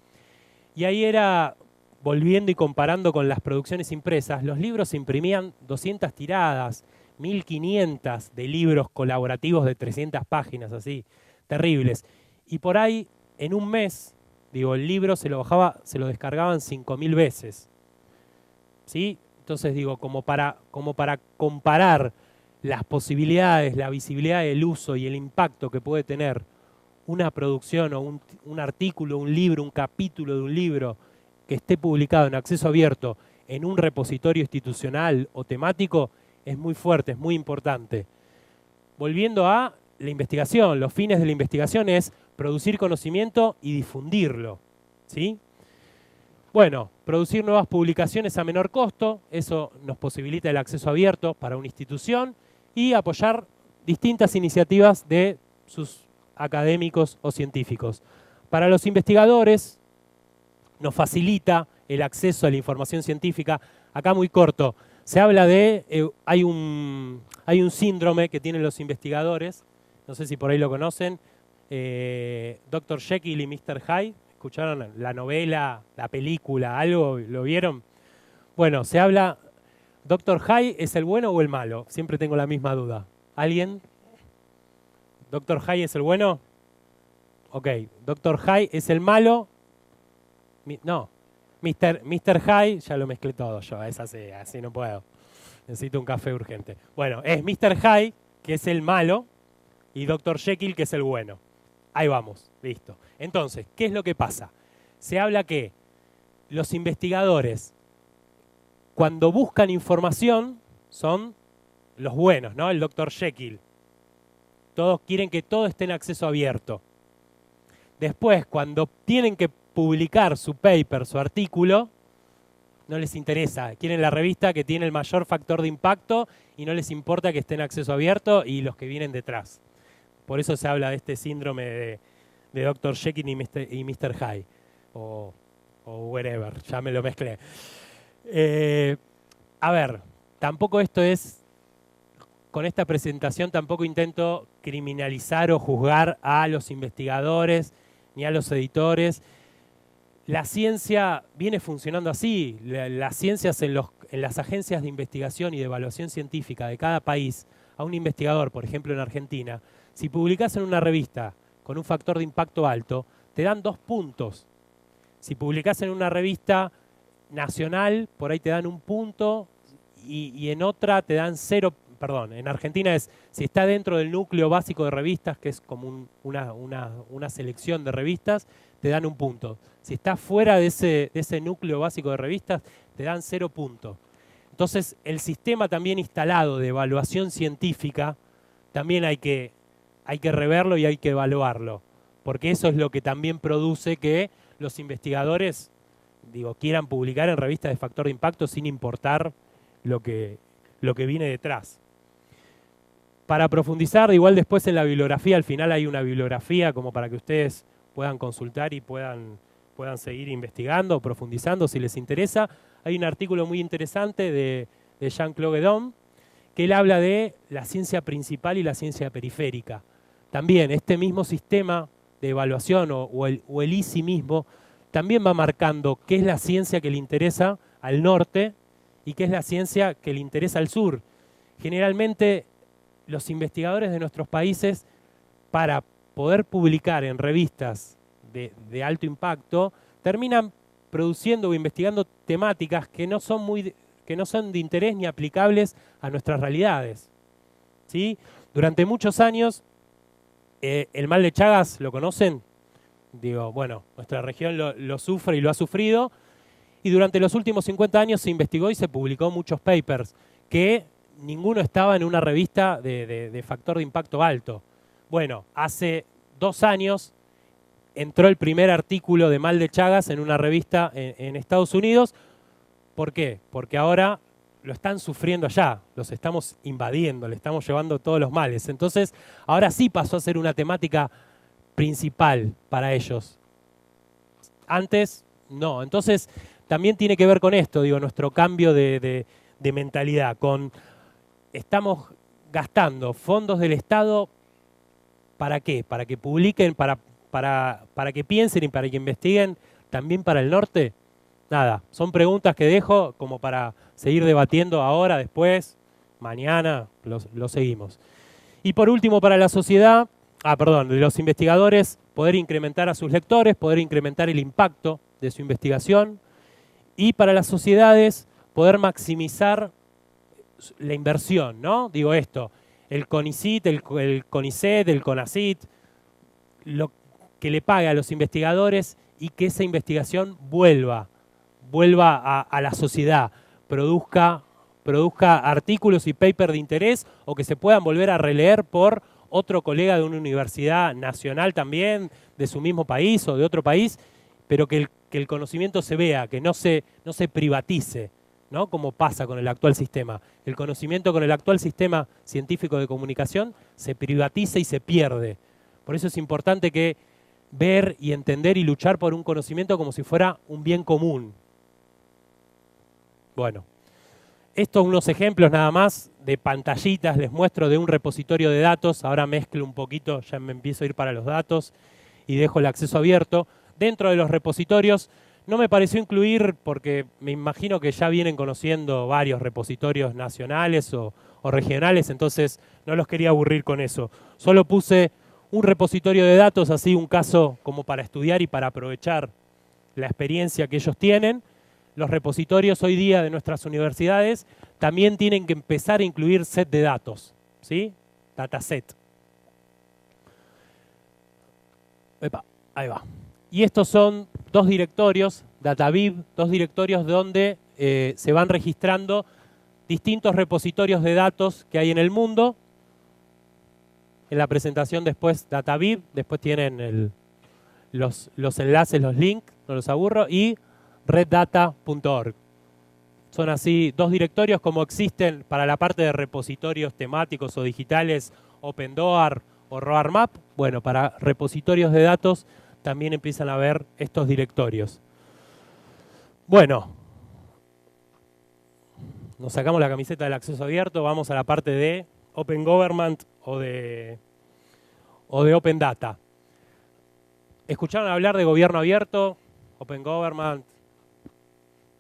Speaker 1: Y ahí era, volviendo y comparando con las producciones impresas, los libros se imprimían 200 tiradas, 1500 de libros colaborativos de 300 páginas, así, terribles. Y por ahí, en un mes, el libro se lo descargaban 5000 veces. ¿Sí? Entonces, como para comparar las posibilidades, la visibilidad del uso y el impacto que puede tener una producción o un artículo, un libro, un capítulo de un libro que esté publicado en acceso abierto en un repositorio institucional o temático, es muy fuerte, es muy importante. Volviendo a la investigación, los fines de la investigación es producir conocimiento y difundirlo, ¿sí? Bueno, producir nuevas publicaciones a menor costo, eso nos posibilita el acceso abierto para una institución, y apoyar distintas iniciativas de sus académicos o científicos. Para los investigadores nos facilita el acceso a la información científica. Acá muy corto, se habla de, hay un síndrome que tienen los investigadores, no sé si por ahí lo conocen, Dr. Jekyll y Mr. Hyde. ¿Escucharon la novela, la película, algo? ¿Lo vieron? Bueno, se habla, ¿Dr. Hyde es el bueno o el malo? Siempre tengo la misma duda. ¿Alguien? ¿Dr. Hyde es el bueno? Ok, Dr. Hyde es el malo. No, Mr. Hyde, ya lo mezclé todo yo, es así no puedo. Necesito un café urgente. Bueno, es Mr. Hyde, que es el malo, y Dr. Jekyll, que es el bueno. Ahí vamos, listo. Entonces, ¿qué es lo que pasa? Se habla que los investigadores, cuando buscan información, son los buenos, ¿no? El Dr. Jekyll. Todos quieren que todo esté en acceso abierto. Después, cuando tienen que publicar su paper, su artículo, no les interesa. Quieren la revista que tiene el mayor factor de impacto y no les importa que esté en acceso abierto y los que vienen detrás. Por eso se habla de este síndrome de Dr. Jekyll y Mr. Hyde. O wherever, ya me lo mezclé. A ver, tampoco esto es, con esta presentación tampoco intento criminalizar o juzgar a los investigadores ni a los editores. La ciencia viene funcionando así. Las ciencias en las agencias de investigación y de evaluación científica de cada país, a un investigador, por ejemplo en Argentina, si publicás en una revista con un factor de impacto alto, te dan 2 puntos. Si publicás en una revista nacional, por ahí te dan 1 punto y en otra te dan 0. Perdón, en Argentina es, si está dentro del núcleo básico de revistas, que es como una selección de revistas, te dan 1 punto. Si está fuera de ese núcleo básico de revistas, te dan 0 puntos. Entonces, el sistema también instalado de evaluación científica, también hay que reverlo y hay que evaluarlo. Porque eso es lo que también produce que los investigadores, quieran publicar en revistas de factor de impacto sin importar lo que viene detrás. Para profundizar, igual después en la bibliografía, al final hay una bibliografía como para que ustedes puedan consultar y puedan seguir investigando, profundizando si les interesa. Hay un artículo muy interesante de Jean-Claude Guédon, que él habla de la ciencia principal y la ciencia periférica. También este mismo sistema de evaluación o el ICI mismo, también va marcando qué es la ciencia que le interesa al norte y qué es la ciencia que le interesa al sur. Generalmente los investigadores de nuestros países, para poder publicar en revistas de alto impacto, terminan produciendo o investigando temáticas que no son de interés ni aplicables a nuestras realidades. ¿Sí? Durante muchos años, el mal de Chagas, ¿lo conocen? Nuestra región lo sufre y lo ha sufrido. Y durante los últimos 50 años se investigó y se publicó muchos papers que ninguno estaba en una revista de factor de impacto alto. Bueno, hace 2 años entró el primer artículo de mal de Chagas en una revista en Estados Unidos. ¿Por qué? Porque ahora lo están sufriendo allá, los estamos invadiendo, le estamos llevando todos los males. Entonces, ahora sí pasó a ser una temática principal para ellos. Antes, no. Entonces, también tiene que ver con esto, nuestro cambio de mentalidad. Estamos gastando fondos del Estado, ¿para qué? ¿Para que publiquen, para que piensen y para que investiguen también para el norte? Nada, son preguntas que dejo como para seguir debatiendo ahora, después, mañana, lo seguimos. Y por último, para la sociedad, de los investigadores, poder incrementar a sus lectores, poder incrementar el impacto de su investigación. Y para las sociedades, poder maximizar la inversión, ¿no? El CONICIT, el CONICET, el CONACYT, lo que le pague a los investigadores y que esa investigación vuelva a la sociedad, produzca artículos y papers de interés o que se puedan volver a releer por otro colega de una universidad nacional también, de su mismo país o de otro país, pero que el conocimiento se vea, que no se privatice, ¿no? Como pasa con el actual sistema. El conocimiento con el actual sistema científico de comunicación se privatiza y se pierde. Por eso es importante que ver y entender y luchar por un conocimiento como si fuera un bien común. Bueno, estos unos ejemplos nada más de pantallitas, les muestro de un repositorio de datos. Ahora mezclo un poquito, ya me empiezo a ir para los datos y dejo el acceso abierto. Dentro de los repositorios no me pareció incluir, porque me imagino que ya vienen conociendo varios repositorios nacionales o regionales, entonces no los quería aburrir con eso. Solo puse un repositorio de datos, así un caso como para estudiar y para aprovechar la experiencia que ellos tienen. Los repositorios hoy día de nuestras universidades también tienen que empezar a incluir set de datos, ¿sí? Dataset. Epa, ahí va. Y estos son 2 directorios, DataVib, 2 directorios donde se van registrando distintos repositorios de datos que hay en el mundo. En la presentación después DataVib, después tienen los enlaces, los links, no los aburro, y reddata.org. Son así 2 directorios como existen para la parte de repositorios temáticos o digitales, OpenDoar o RoarMap. Bueno, para repositorios de datos también empiezan a haber estos directorios. Bueno, nos sacamos la camiseta del acceso abierto, vamos a la parte de Open Government o de Open Data. ¿Escucharon hablar de gobierno abierto, Open Government?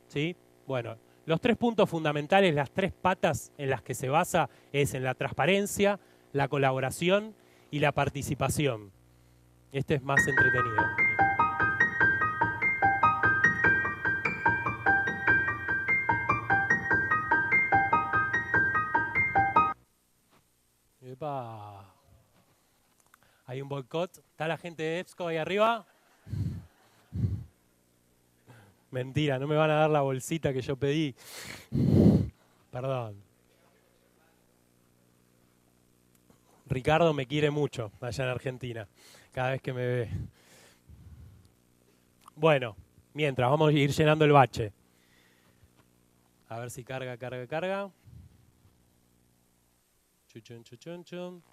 Speaker 1: ¿Sí? Bueno, los 3 puntos fundamentales, las 3 patas en las que se basa es en la transparencia, la colaboración y la participación. Este es más entretenido. Epa. Hay un boicot. ¿Está la gente de EBSCO ahí arriba? Mentira, no me van a dar la bolsita que yo pedí. Perdón. Ricardo me quiere mucho allá en Argentina, cada vez que me ve. Bueno, mientras vamos a ir llenando el bache. A ver si carga. Chuchun, chuchun, chun.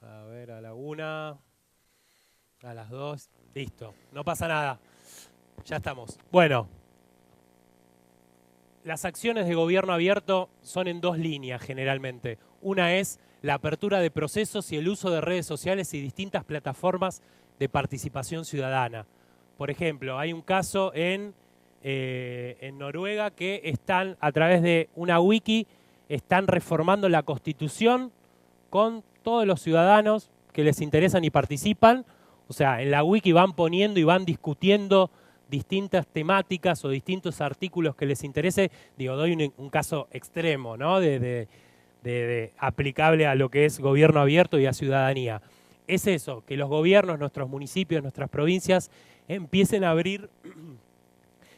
Speaker 1: A ver, a la 1, a las 2, listo, no pasa nada, ya estamos. Bueno, las acciones de gobierno abierto son en 2 líneas generalmente. Una es la apertura de procesos y el uso de redes sociales y distintas plataformas de participación ciudadana. Por ejemplo, hay un caso en Noruega que están, a través de una wiki, están reformando la Constitución con todos los ciudadanos que les interesan y participan. O sea, en la wiki van poniendo y van discutiendo distintas temáticas o distintos artículos que les interese. Digo, doy un caso extremo, ¿no? de aplicable a lo que es gobierno abierto y a ciudadanía. Es eso, que los gobiernos, nuestros municipios, nuestras provincias empiecen a abrir,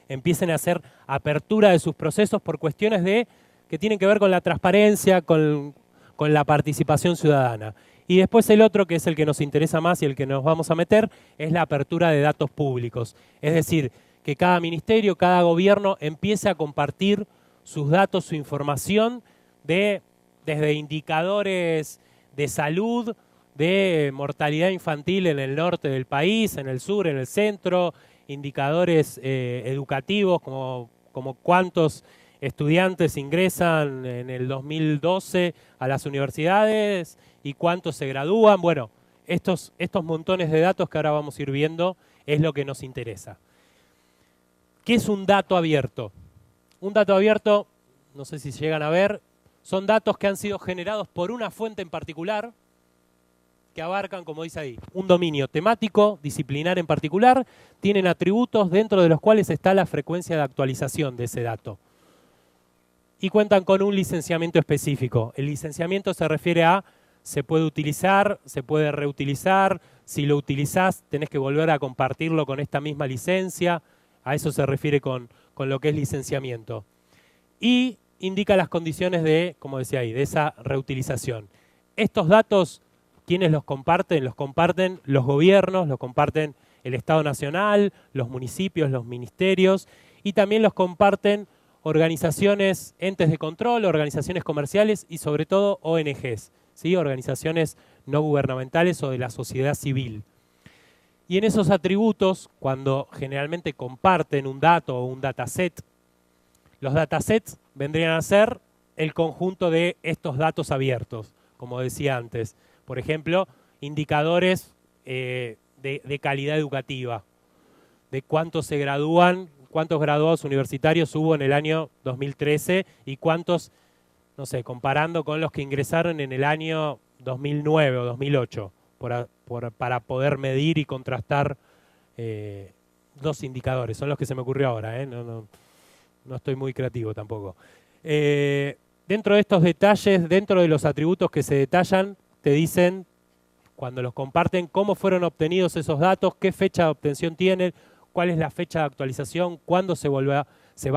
Speaker 1: empiecen a hacer apertura de sus procesos por cuestiones que tienen que ver con la transparencia, con la participación ciudadana. Y después el otro, que es el que nos interesa más y el que nos vamos a meter, es la apertura de datos públicos. Es decir, que cada ministerio, cada gobierno empiece a compartir sus datos, su información, desde indicadores de salud, de mortalidad infantil en el norte del país, en el sur, en el centro, indicadores educativos como cuántos estudiantes ingresan en el 2012 a las universidades y cuántos se gradúan. Bueno, estos montones de datos que ahora vamos a ir viendo es lo que nos interesa. ¿Qué es un dato abierto? Un dato abierto, no sé si llegan a ver, son datos que han sido generados por una fuente en particular, que abarcan, como dice ahí, un dominio temático, disciplinar en particular, tienen atributos dentro de los cuales está la frecuencia de actualización de ese dato. Y cuentan con un licenciamiento específico. El licenciamiento se refiere a se puede utilizar, se puede reutilizar, si lo utilizás tenés que volver a compartirlo con esta misma licencia, a eso se refiere con lo que es licenciamiento. Y indica las condiciones de, como decía ahí, de esa reutilización. Estos datos, ¿quiénes los comparten? Los comparten los gobiernos, los comparten el Estado Nacional, los municipios, los ministerios, y también los comparten organizaciones, entes de control, organizaciones comerciales y sobre todo ONGs, ¿sí? Organizaciones no gubernamentales o de la sociedad civil. Y en esos atributos, cuando generalmente comparten un dato o un dataset, los datasets vendrían a ser el conjunto de estos datos abiertos, como decía antes. Por ejemplo, indicadores de calidad educativa, de cuántos se gradúan, cuántos graduados universitarios hubo en el año 2013 y cuántos, no sé, comparando con los que ingresaron en el año 2009 o 2008, para poder medir y contrastar 2 indicadores. Son los que se me ocurrió ahora, no estoy muy creativo tampoco. Dentro de estos detalles, dentro de los atributos que se detallan, te dicen, cuando los comparten, cómo fueron obtenidos esos datos, qué fecha de obtención tienen, cuál es la fecha de actualización, cuándo se va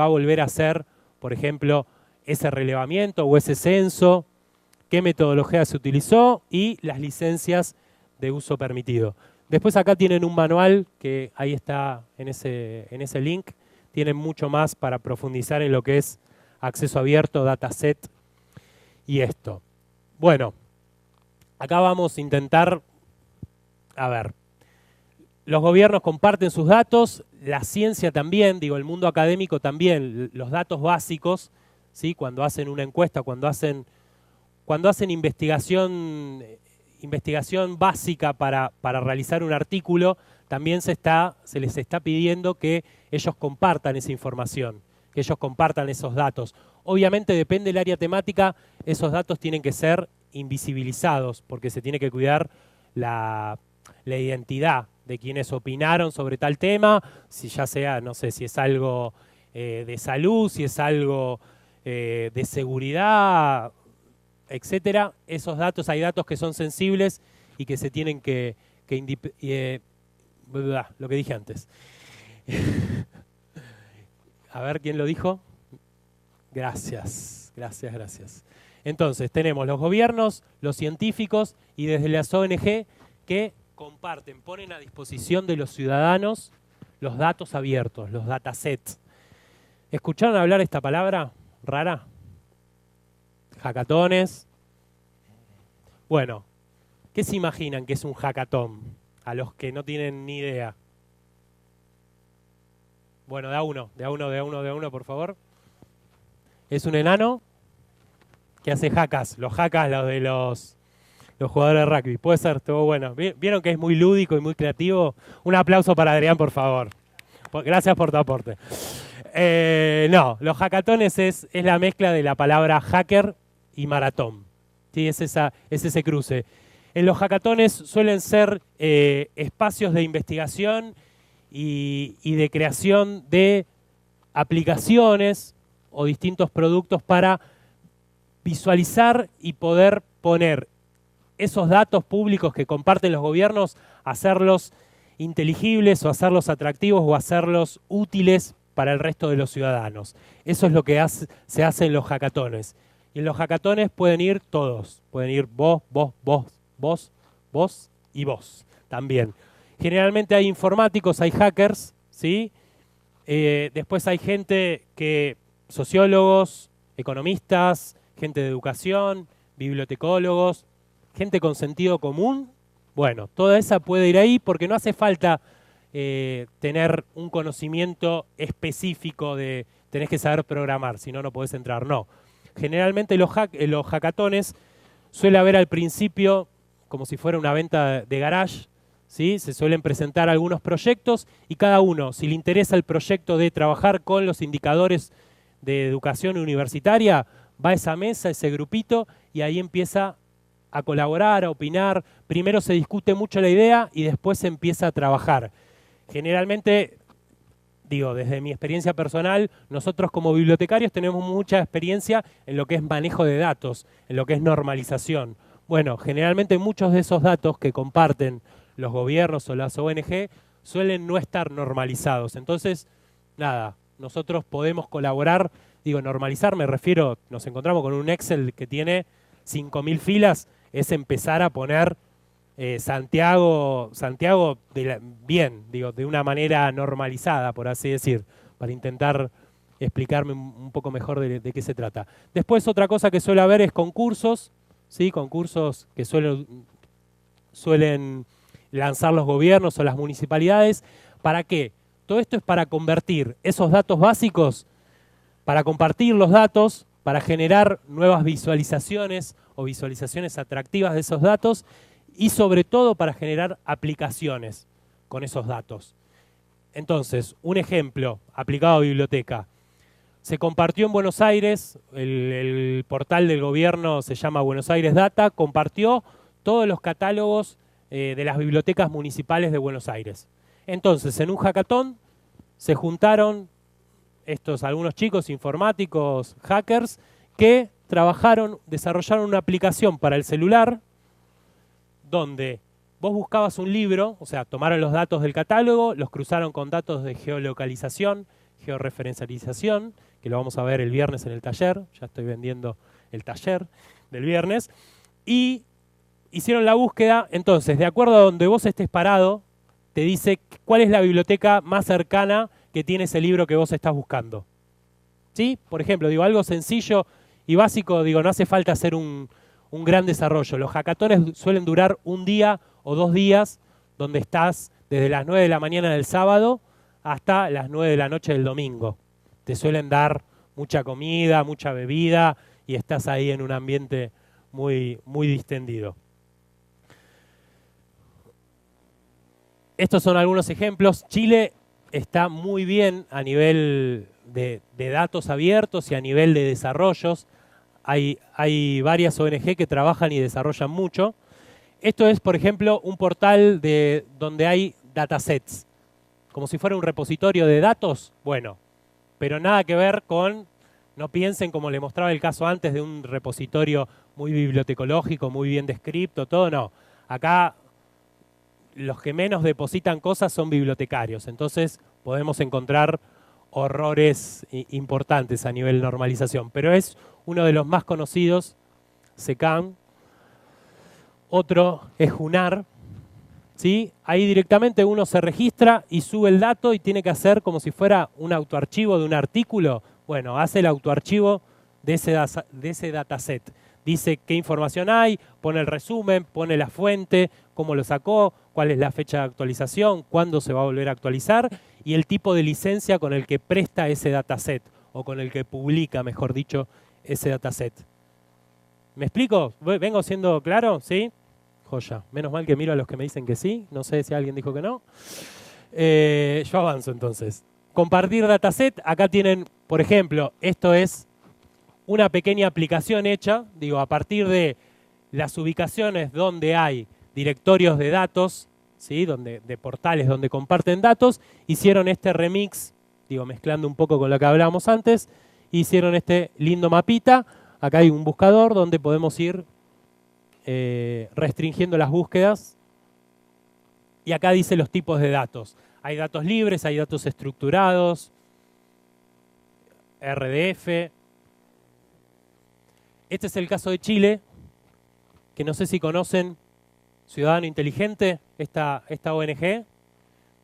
Speaker 1: a volver a hacer, por ejemplo, ese relevamiento o ese censo, qué metodología se utilizó y las licencias de uso permitido. Después acá tienen un manual que ahí está en ese link, tienen mucho más para profundizar en lo que es acceso abierto, dataset y esto. Bueno, acá vamos a intentar, a ver, los gobiernos comparten sus datos, la ciencia también, digo, el mundo académico también, los datos básicos, ¿sí? Cuando hacen una encuesta, cuando hacen investigación básica para realizar un artículo, también se les está pidiendo que ellos compartan esa información, que ellos compartan esos datos. Obviamente depende del área temática, esos datos tienen que ser invisibilizados, porque se tiene que cuidar la identidad de quienes opinaron sobre tal tema, si ya sea, no sé, si es algo de salud, si es algo de seguridad, etcétera. Esos datos, hay datos que son sensibles y que se tienen lo que dije antes. A ver, ¿quién lo dijo? Gracias, gracias, gracias. Entonces, tenemos los gobiernos, los científicos y desde las ONG que comparten, ponen a disposición de los ciudadanos los datos abiertos, los datasets. ¿Escucharon hablar esta palabra rara? Hackatones. Bueno, ¿qué se imaginan que es un hackatón? A los que no tienen ni idea. Bueno, de a uno, por favor. Es un enano que hace hackas. Los hackas, los de los jugadores de rugby. Puede ser, estuvo bueno. ¿Vieron que es muy lúdico y muy creativo? Un aplauso para Adrián, por favor. Gracias por tu aporte. No, los hackatones es la mezcla de la palabra hacker y maratón. ¿Sí? Es ese cruce. En los hackatones suelen ser espacios de investigación y de creación de aplicaciones o distintos productos para visualizar y poder poner esos datos públicos que comparten los gobiernos, hacerlos inteligibles o hacerlos atractivos o hacerlos útiles para el resto de los ciudadanos. Eso es lo que se hace en los hackatones. Y en los hackatones pueden ir todos. Pueden ir vos y vos también. Generalmente hay informáticos, hay hackers, ¿sí? Después hay gente sociólogos, economistas, gente de educación, bibliotecólogos, gente con sentido común. Bueno, toda esa puede ir ahí porque no hace falta tener un conocimiento específico de tenés que saber programar, si no, no podés entrar. No. Generalmente los hackatones suele haber al principio, como si fuera una venta de garage, ¿sí? Se suelen presentar algunos proyectos y cada uno, si le interesa el proyecto de trabajar con los indicadores de educación universitaria, va a esa mesa, ese grupito, y ahí empieza a colaborar, a opinar. Primero se discute mucho la idea y después se empieza a trabajar. Generalmente, digo, desde mi experiencia personal, nosotros como bibliotecarios tenemos mucha experiencia en lo que es manejo de datos, en lo que es normalización. Bueno, generalmente muchos de esos datos que comparten los gobiernos o las ONG suelen no estar normalizados. Entonces, nada, nosotros podemos colaborar, digo, normalizar, me refiero, nos encontramos con un Excel que tiene 5.000 filas, es empezar a poner Santiago bien, digo, de una manera normalizada, por así decir, para intentar explicarme un poco mejor de qué se trata. Después otra cosa que suele haber es concursos, ¿sí? Concursos que suelen lanzar los gobiernos o las municipalidades. ¿Para qué? Todo esto es para convertir esos datos básicos, para compartir los datos, para generar nuevas visualizaciones o visualizaciones atractivas de esos datos y sobre todo para generar aplicaciones con esos datos. Entonces, un ejemplo aplicado a biblioteca. Se compartió en Buenos Aires, el portal del gobierno se llama Buenos Aires Data, compartió todos los catálogos de las bibliotecas municipales de Buenos Aires. Entonces, en un hackathon se juntaron algunos chicos informáticos, hackers, que desarrollaron una aplicación para el celular donde vos buscabas un libro, o sea, tomaron los datos del catálogo, los cruzaron con datos de geolocalización, georreferencialización, que lo vamos a ver el viernes en el taller, ya estoy vendiendo el taller del viernes, y hicieron la búsqueda. Entonces, de acuerdo a donde vos estés parado, te dice cuál es la biblioteca más cercana que tiene ese libro que vos estás buscando. ¿Sí? Por ejemplo, digo, algo sencillo y básico, digo, no hace falta hacer un gran desarrollo. Los hackatones suelen durar un día o 2 días, donde estás desde las 9 de la mañana del sábado hasta las 9 de la noche del domingo. Te suelen dar mucha comida, mucha bebida y estás ahí en un ambiente muy, muy distendido. Estos son algunos ejemplos. Chile está muy bien a nivel de datos abiertos y a nivel de desarrollos. Hay varias ONG que trabajan y desarrollan mucho. Esto es, por ejemplo, un portal donde hay datasets, como si fuera un repositorio de datos, bueno, pero nada que ver con, no piensen como le mostraba el caso antes de un repositorio muy bibliotecológico, muy bien descrito, todo, no. Acá los que menos depositan cosas son bibliotecarios, entonces podemos encontrar horrores importantes a nivel normalización, pero es uno de los más conocidos, SECAM. Otro es JUNAR, ¿sí? Ahí directamente uno se registra y sube el dato y tiene que hacer como si fuera un autoarchivo de un artículo. Bueno, hace el autoarchivo de ese dataset. Dice qué información hay, pone el resumen, pone la fuente, cómo lo sacó, cuál es la fecha de actualización, cuándo se va a volver a actualizar y el tipo de licencia con el que presta ese dataset o con el que publica, mejor dicho, ese dataset. ¿Me explico? ¿Vengo siendo claro? ¿Sí? Joya. Menos mal que miro a los que me dicen que sí. No sé si alguien dijo que no. Yo avanzo entonces. Compartir dataset. Acá tienen, por ejemplo, esto es una pequeña aplicación hecha, digo, a partir de las ubicaciones donde hay directorios de datos, ¿sí? De portales donde comparten datos, hicieron este remix, digo, mezclando un poco con lo que hablábamos antes, hicieron este lindo mapita. Acá hay un buscador donde podemos ir restringiendo las búsquedas. Y acá dice los tipos de datos. Hay datos libres, hay datos estructurados, RDF. Este es el caso de Chile, que no sé si conocen Ciudadano Inteligente, esta ONG.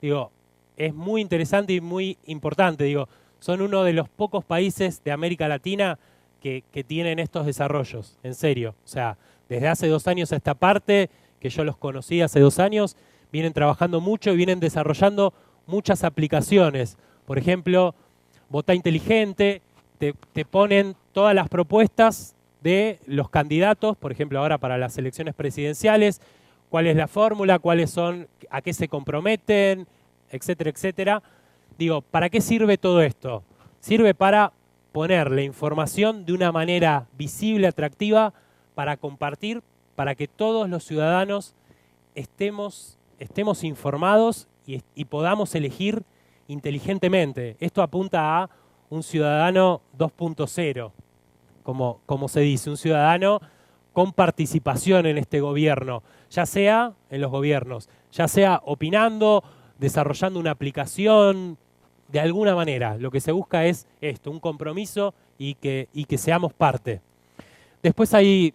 Speaker 1: Digo, es muy interesante y muy importante. Digo, son uno de los pocos países de América Latina que tienen estos desarrollos, en serio. O sea, desde hace 2 años a esta parte, que yo los conocí hace 2 años, vienen trabajando mucho y vienen desarrollando muchas aplicaciones. Por ejemplo, Vota Inteligente, te ponen todas las propuestas de los candidatos, por ejemplo ahora para las elecciones presidenciales, cuál es la fórmula, cuáles son, a qué se comprometen, etcétera, etcétera. Digo, ¿para qué sirve todo esto? Sirve para poner la información de una manera visible, atractiva, para compartir, para que todos los ciudadanos estemos informados y podamos elegir inteligentemente. Esto apunta a un ciudadano 2.0, como se dice, un ciudadano con participación en este gobierno, ya sea en los gobiernos, ya sea opinando, desarrollando una aplicación, de alguna manera. Lo que se busca es esto, un compromiso y que seamos parte. Después hay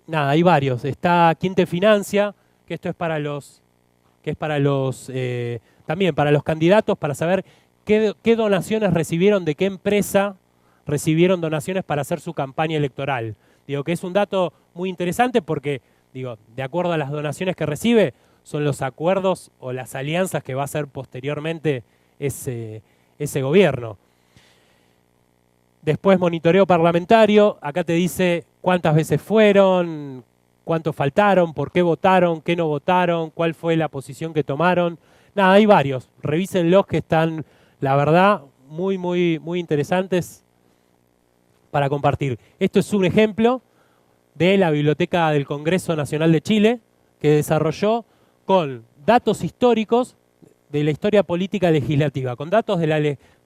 Speaker 1: varios. Está Quién te financia, que esto es también para los candidatos, para saber qué donaciones recibieron, de qué empresa recibieron donaciones para hacer su campaña electoral. Digo que es un dato muy interesante porque, digo, de acuerdo a las donaciones que recibe, son los acuerdos o las alianzas que va a hacer posteriormente ese gobierno. Después monitoreo parlamentario, acá te dice cuántas veces fueron, cuántos faltaron, por qué votaron, qué no votaron, cuál fue la posición que tomaron. Nada, hay varios, revísenlos que están, la verdad, muy, muy, muy interesantes para compartir. Esto es un ejemplo de la Biblioteca del Congreso Nacional de Chile, que desarrolló con datos históricos de la historia política legislativa, con datos de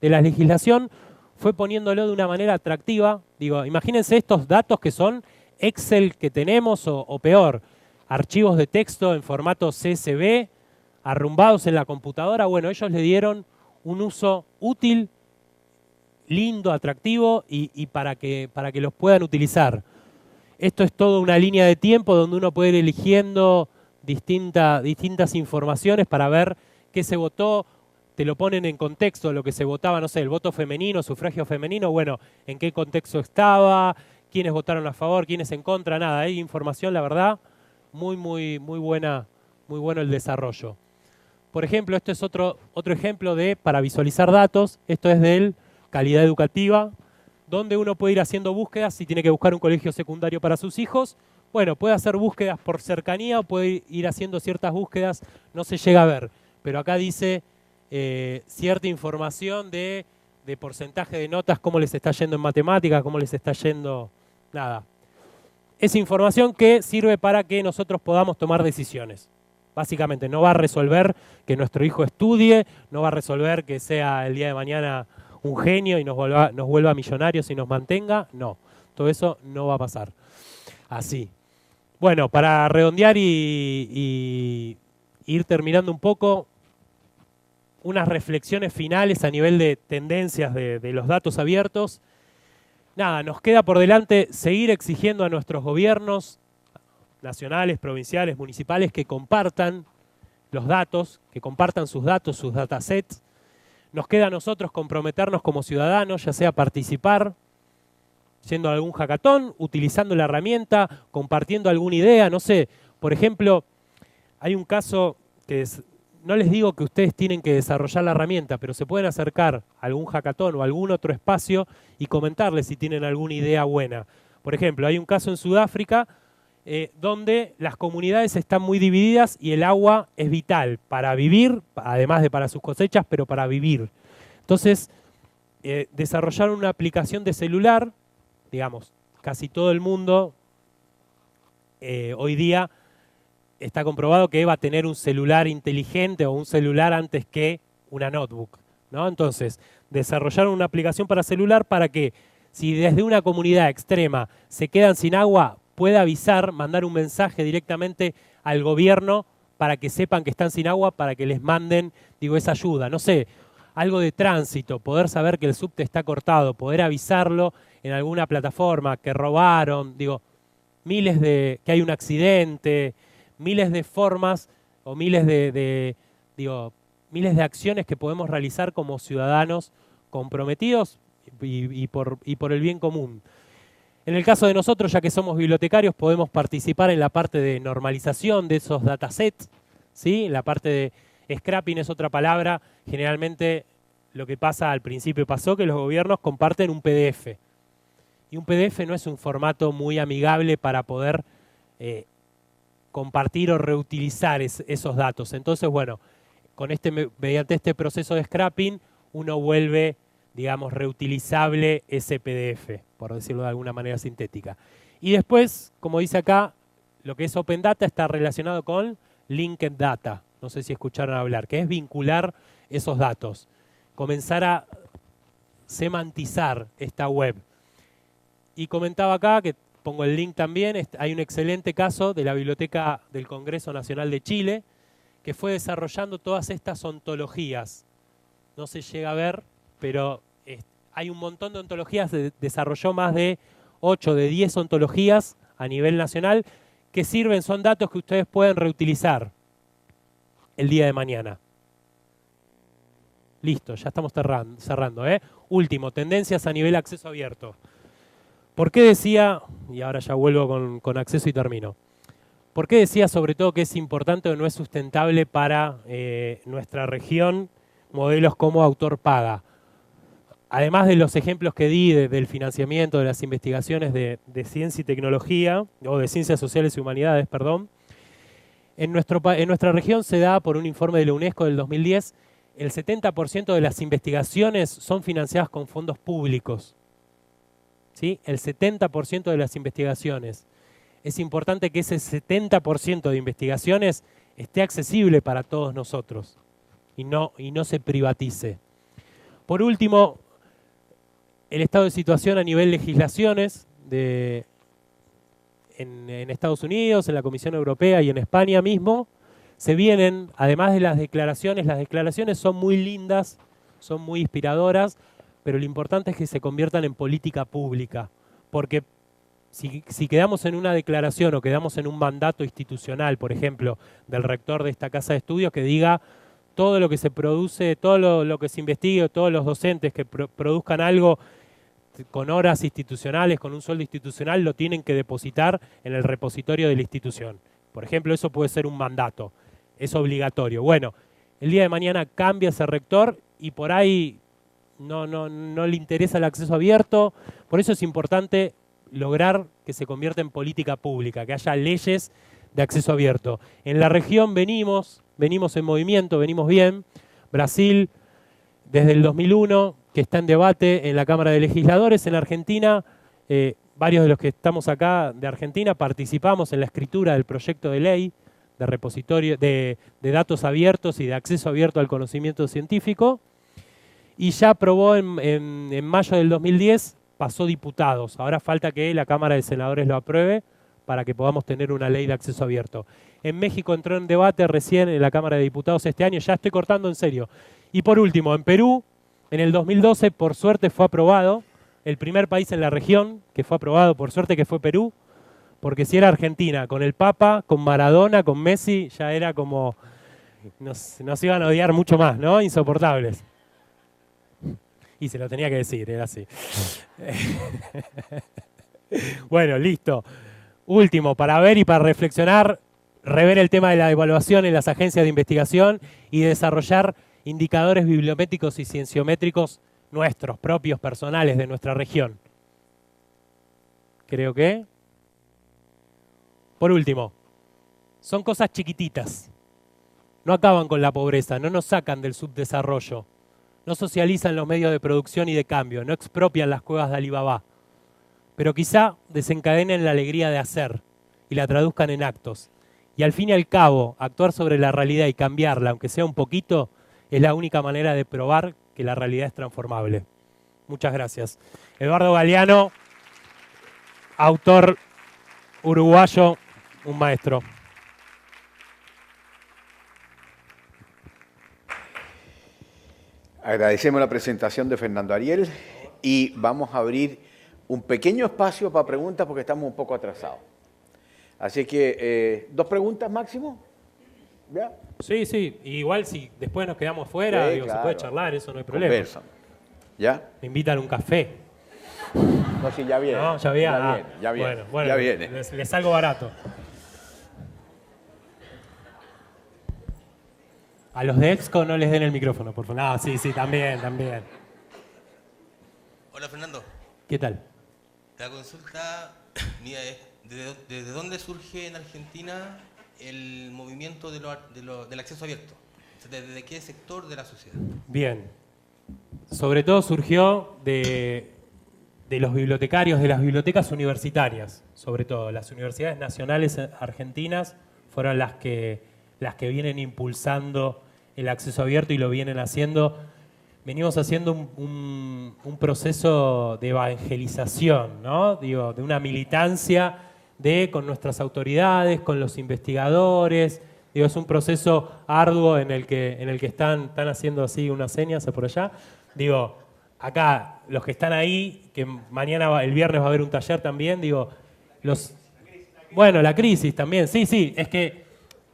Speaker 1: la legislación, fue poniéndolo de una manera atractiva. Digo, imagínense estos datos que son Excel que tenemos o peor, archivos de texto en formato CSV, arrumbados en la computadora. Bueno, ellos le dieron un uso útil, lindo, atractivo y para que los puedan utilizar. Esto es toda una línea de tiempo donde uno puede ir eligiendo distintas informaciones para ver qué se votó. te lo ponen en contexto, lo que se votaba, no sé, el voto femenino, sufragio femenino, bueno, en qué contexto estaba, quiénes votaron a favor, quiénes en contra, nada, hay información, la verdad, muy buena, muy bueno el desarrollo. Por ejemplo, esto es otro ejemplo de, para visualizar datos, esto es del calidad educativa, donde uno puede ir haciendo búsquedas, si tiene que buscar un colegio secundario para sus hijos, bueno, puede hacer búsquedas por cercanía o puede ir haciendo ciertas búsquedas, no se llega a ver, pero acá dice cierta información de porcentaje de notas, cómo les está yendo en matemáticas, cómo les está yendo, nada. Es información que sirve para que nosotros podamos tomar decisiones. Básicamente, no va a resolver que nuestro hijo estudie, no va a resolver que sea el día de mañana un genio y nos vuelva millonarios y nos mantenga, no. Todo eso no va a pasar. Así. Bueno, para redondear y ir terminando un poco, unas reflexiones finales a nivel de tendencias de los datos abiertos. Nada, nos queda por delante seguir exigiendo a nuestros gobiernos nacionales, provinciales, municipales, que compartan los datos, que compartan sus datos, sus datasets. Nos queda a nosotros comprometernos como ciudadanos, ya sea participar, yendo a algún hackathon, utilizando la herramienta, compartiendo alguna idea, no sé. Por ejemplo, hay un caso que no les digo que ustedes tienen que desarrollar la herramienta, pero se pueden acercar a algún hackathon o a algún otro espacio y comentarles si tienen alguna idea buena. Por ejemplo, hay un caso en Sudáfrica donde las comunidades están muy divididas y el agua es vital para vivir, además de para sus cosechas, pero para vivir. Entonces, desarrollaron una aplicación de celular, digamos, casi todo el mundo hoy día está comprobado que va a tener un celular inteligente o un celular antes que una notebook, ¿no? Entonces, desarrollaron una aplicación para celular para que si desde una comunidad extrema se quedan sin agua, pueda avisar, mandar un mensaje directamente al gobierno para que sepan que están sin agua, para que les manden, digo, esa ayuda. No sé, algo de tránsito, poder saber que el subte está cortado, poder avisarlo en alguna plataforma, que robaron, digo, que hay un accidente, miles de formas o miles de acciones que podemos realizar como ciudadanos comprometidos y por el bien común. En el caso de nosotros, ya que somos bibliotecarios, podemos participar en la parte de normalización de esos datasets, ¿sí? La parte de scrapping es otra palabra. Generalmente lo que pasa al principio pasó que los gobiernos comparten un PDF. Y un PDF no es un formato muy amigable para poder compartir o reutilizar esos datos. Entonces, bueno, mediante este proceso de scrapping, uno vuelve, digamos, reutilizable ese PDF, por decirlo de alguna manera sintética. Y después, como dice acá, lo que es Open Data está relacionado con Linked Data. No sé si escucharon hablar, que es vincular esos datos. Comenzar a semantizar esta web. Y comentaba acá, que pongo el link también, hay un excelente caso de la Biblioteca del Congreso Nacional de Chile, que fue desarrollando todas estas ontologías. No se llega a ver, pero hay un montón de ontologías, desarrolló más de 8, de 10 ontologías a nivel nacional que sirven, son datos que ustedes pueden reutilizar el día de mañana. Listo, ya estamos cerrando. Último, tendencias a nivel acceso abierto. ¿Por qué decía, y ahora ya vuelvo con acceso y termino, por qué decía sobre todo que es importante o no es sustentable para nuestra región modelos como Autor Paga? Además de los ejemplos que di del financiamiento de las investigaciones de ciencia y tecnología, o de ciencias sociales y humanidades, perdón, en nuestra región se da, por un informe de la UNESCO del 2010, el 70% de las investigaciones son financiadas con fondos públicos. ¿Sí? El 70% de las investigaciones. Es importante que ese 70% de investigaciones esté accesible para todos nosotros y no se privatice. Por último, el estado de situación a nivel legislaciones en Estados Unidos, en la Comisión Europea y en España mismo, se vienen, además de las declaraciones son muy lindas, son muy inspiradoras, pero lo importante es que se conviertan en política pública, porque si quedamos en una declaración o quedamos en un mandato institucional, por ejemplo, del rector de esta casa de estudios que diga todo lo que se produce, todo lo que se investigue, todos los docentes que produzcan algo con horas institucionales, con un sueldo institucional, lo tienen que depositar en el repositorio de la institución. Por ejemplo, eso puede ser un mandato, es obligatorio. Bueno, el día de mañana cambia ese rector y por ahí no le interesa el acceso abierto. Por eso es importante lograr que se convierta en política pública, que haya leyes de acceso abierto. En la región venimos en movimiento, venimos bien. Brasil, desde el 2001, que está en debate en la Cámara de Legisladores. En Argentina, varios de los que estamos acá de Argentina participamos en la escritura del proyecto de ley de repositorio de datos abiertos y de acceso abierto al conocimiento científico. Y ya aprobó en mayo del 2010, pasó diputados. Ahora falta que la Cámara de Senadores lo apruebe para que podamos tener una ley de acceso abierto. En México entró en debate recién en la Cámara de Diputados este año, ya estoy cortando en serio. Y por último, en Perú, en el 2012, por suerte fue aprobado, el primer país en la región que fue aprobado, por suerte que fue Perú, porque si era Argentina, con el Papa, con Maradona, con Messi, ya era como, nos iban a odiar mucho más, ¿no? Insoportables. Y se lo tenía que decir, era así. Bueno, listo. Último, para ver y para reflexionar, rever el tema de la evaluación en las agencias de investigación y desarrollar indicadores bibliométricos y cienciométricos nuestros, propios, personales, de nuestra región. Creo que... Por último, son cosas chiquititas. No acaban con la pobreza, no nos sacan del subdesarrollo, no socializan los medios de producción y de cambio, no expropian las cuevas de Alibaba, pero quizá desencadenen la alegría de hacer y la traduzcan en actos. Y al fin y al cabo, actuar sobre la realidad y cambiarla, aunque sea un poquito, es la única manera de probar que la realidad es transformable. Muchas gracias. Eduardo Galeano, autor uruguayo, un maestro.
Speaker 3: Agradecemos la presentación de Fernando Ariel y vamos a abrir un pequeño espacio para preguntas porque estamos un poco atrasados. Así que, 2 preguntas máximo. ¿Ya?
Speaker 1: Sí, sí. Igual si después nos quedamos fuera, digo,
Speaker 3: claro.
Speaker 1: Se puede charlar, eso no hay problema.
Speaker 3: Conversan. ¿Ya?
Speaker 1: Me invitan a un café.
Speaker 3: No, sí, ya viene.
Speaker 1: No, ya viene.
Speaker 3: Ya viene.
Speaker 1: Bueno,
Speaker 3: ya viene.
Speaker 1: Les salgo barato. A los de EXCO no les den el micrófono, por favor. No, sí, también.
Speaker 4: Hola, Fernando.
Speaker 1: ¿Qué tal?
Speaker 4: La consulta mía es, ¿desde dónde surge en Argentina el movimiento del acceso abierto? ¿Desde qué sector de la sociedad?
Speaker 1: Bien. Sobre todo surgió de los bibliotecarios, de las bibliotecas universitarias, sobre todo. Las universidades nacionales argentinas fueron las que vienen impulsando el acceso abierto y lo vienen haciendo. Venimos haciendo un proceso de evangelización, ¿no? Digo, de una militancia con nuestras autoridades, con los investigadores. Digo, es un proceso arduo en el que están haciendo así unas señas por allá. Digo, acá, los que están ahí, que mañana, el viernes va a haber un taller también, digo, bueno, la crisis también, sí, es que,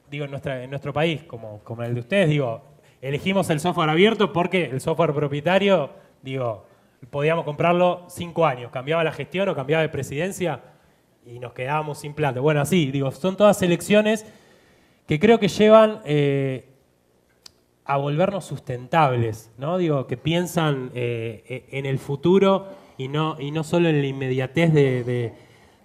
Speaker 1: digo, en nuestro país, como el de ustedes, digo, elegimos el software abierto porque el software propietario, digo, podíamos comprarlo 5 años, cambiaba la gestión o cambiaba de presidencia y nos quedábamos sin plata. Bueno, así, digo, son todas elecciones que creo que llevan a volvernos sustentables, ¿no? Digo, que piensan en el futuro y no solo en la inmediatez de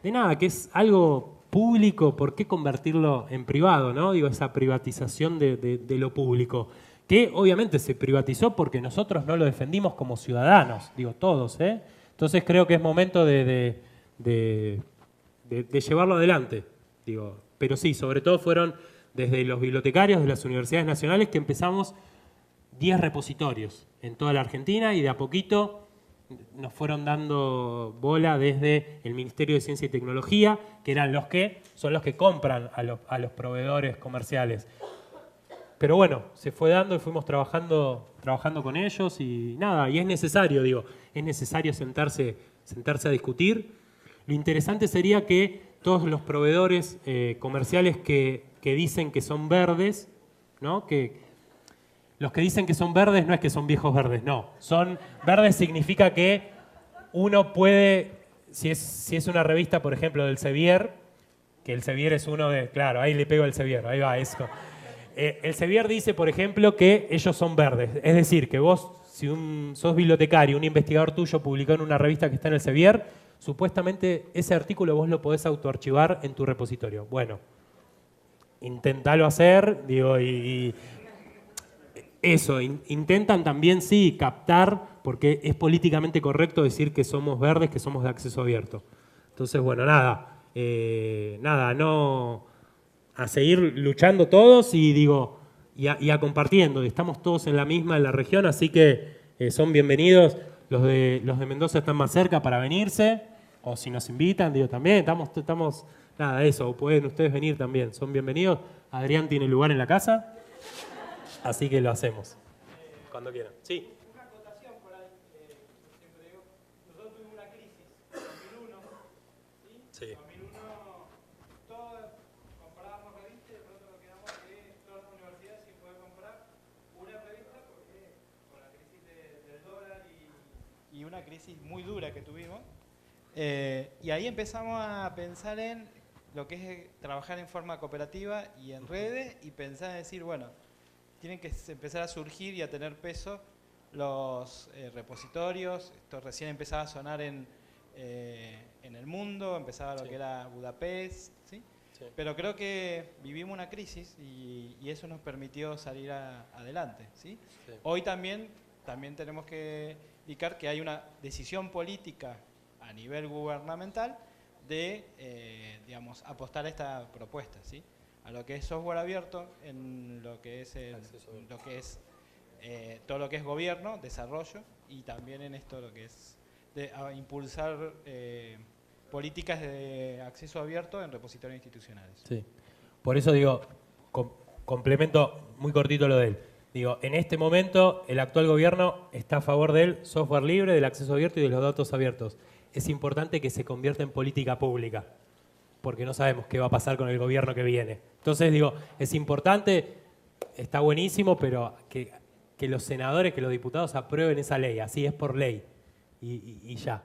Speaker 1: nada, que es algo público, ¿por qué convertirlo en privado, ¿no? Digo, esa privatización de lo público, que obviamente se privatizó porque nosotros no lo defendimos como ciudadanos, digo, todos, ¿eh? Entonces creo que es momento de llevarlo adelante, digo, pero sí, sobre todo fueron desde los bibliotecarios de las universidades nacionales que empezamos 10 repositorios en toda la Argentina y de a poquito nos fueron dando bola desde el Ministerio de Ciencia y Tecnología, que son los que compran a los proveedores comerciales. Pero bueno, se fue dando y fuimos trabajando con ellos y nada, y es necesario sentarse a discutir. Lo interesante sería que todos los proveedores comerciales que dicen que son verdes, ¿no? Que los que dicen que son verdes no es que son viejos verdes, no. Son verdes significa que uno puede, si es una revista, por ejemplo, del Sevier, que el Sevier es uno de, claro, ahí le pego al Sevier, ahí va, eso. El Sevier dice, por ejemplo, que ellos son verdes. Es decir, que vos, si sos bibliotecario, un investigador tuyo publicó en una revista que está en el Sevier, supuestamente ese artículo vos lo podés autoarchivar en tu repositorio. Bueno, intentalo hacer, digo, y eso, intentan también, sí, captar, porque es políticamente correcto decir que somos verdes, que somos de acceso abierto. Entonces, bueno, no, a seguir luchando todos y digo, y a compartiendo. Estamos todos en la misma en la región, así que son bienvenidos. Los de Mendoza están más cerca para venirse, o si nos invitan, digo, también estamos nada, eso, pueden ustedes venir también, son bienvenidos. Adrián tiene lugar en la casa, así que lo hacemos. Cuando quieran. Sí.
Speaker 5: Una acotación por ahí, siempre digo, nosotros tuvimos una crisis en 2001, ¿sí?
Speaker 1: Sí.
Speaker 5: En 2001 todos comprábamos revistas y de pronto nos quedamos que todas las universidades sin poder comprar una revista porque con la crisis del dólar y una crisis muy dura que tuvimos. Y ahí empezamos a pensar en lo que es trabajar en forma cooperativa y en redes y pensar en decir, bueno, tienen que empezar a surgir y a tener peso los repositorios. Esto recién empezaba a sonar en el mundo, empezaba lo que era Budapest, ¿sí? Sí. Pero creo que vivimos una crisis y eso nos permitió salir adelante, ¿sí? Sí. Hoy también tenemos que indicar que hay una decisión política a nivel gubernamental de digamos, apostar a esta propuesta, ¿sí? A lo que es software abierto, en lo que es, todo lo que es gobierno, desarrollo, y también en esto lo que es a impulsar políticas de acceso abierto en repositorios institucionales.
Speaker 1: Sí. Por eso digo, complemento muy cortito lo de él. Digo, en este momento el actual gobierno está a favor del software libre, del acceso abierto y de los datos abiertos. Es importante que se convierta en política pública, porque no sabemos qué va a pasar con el gobierno que viene. Entonces digo, es importante, está buenísimo, pero que los senadores, que los diputados aprueben esa ley, así es por ley, y ya.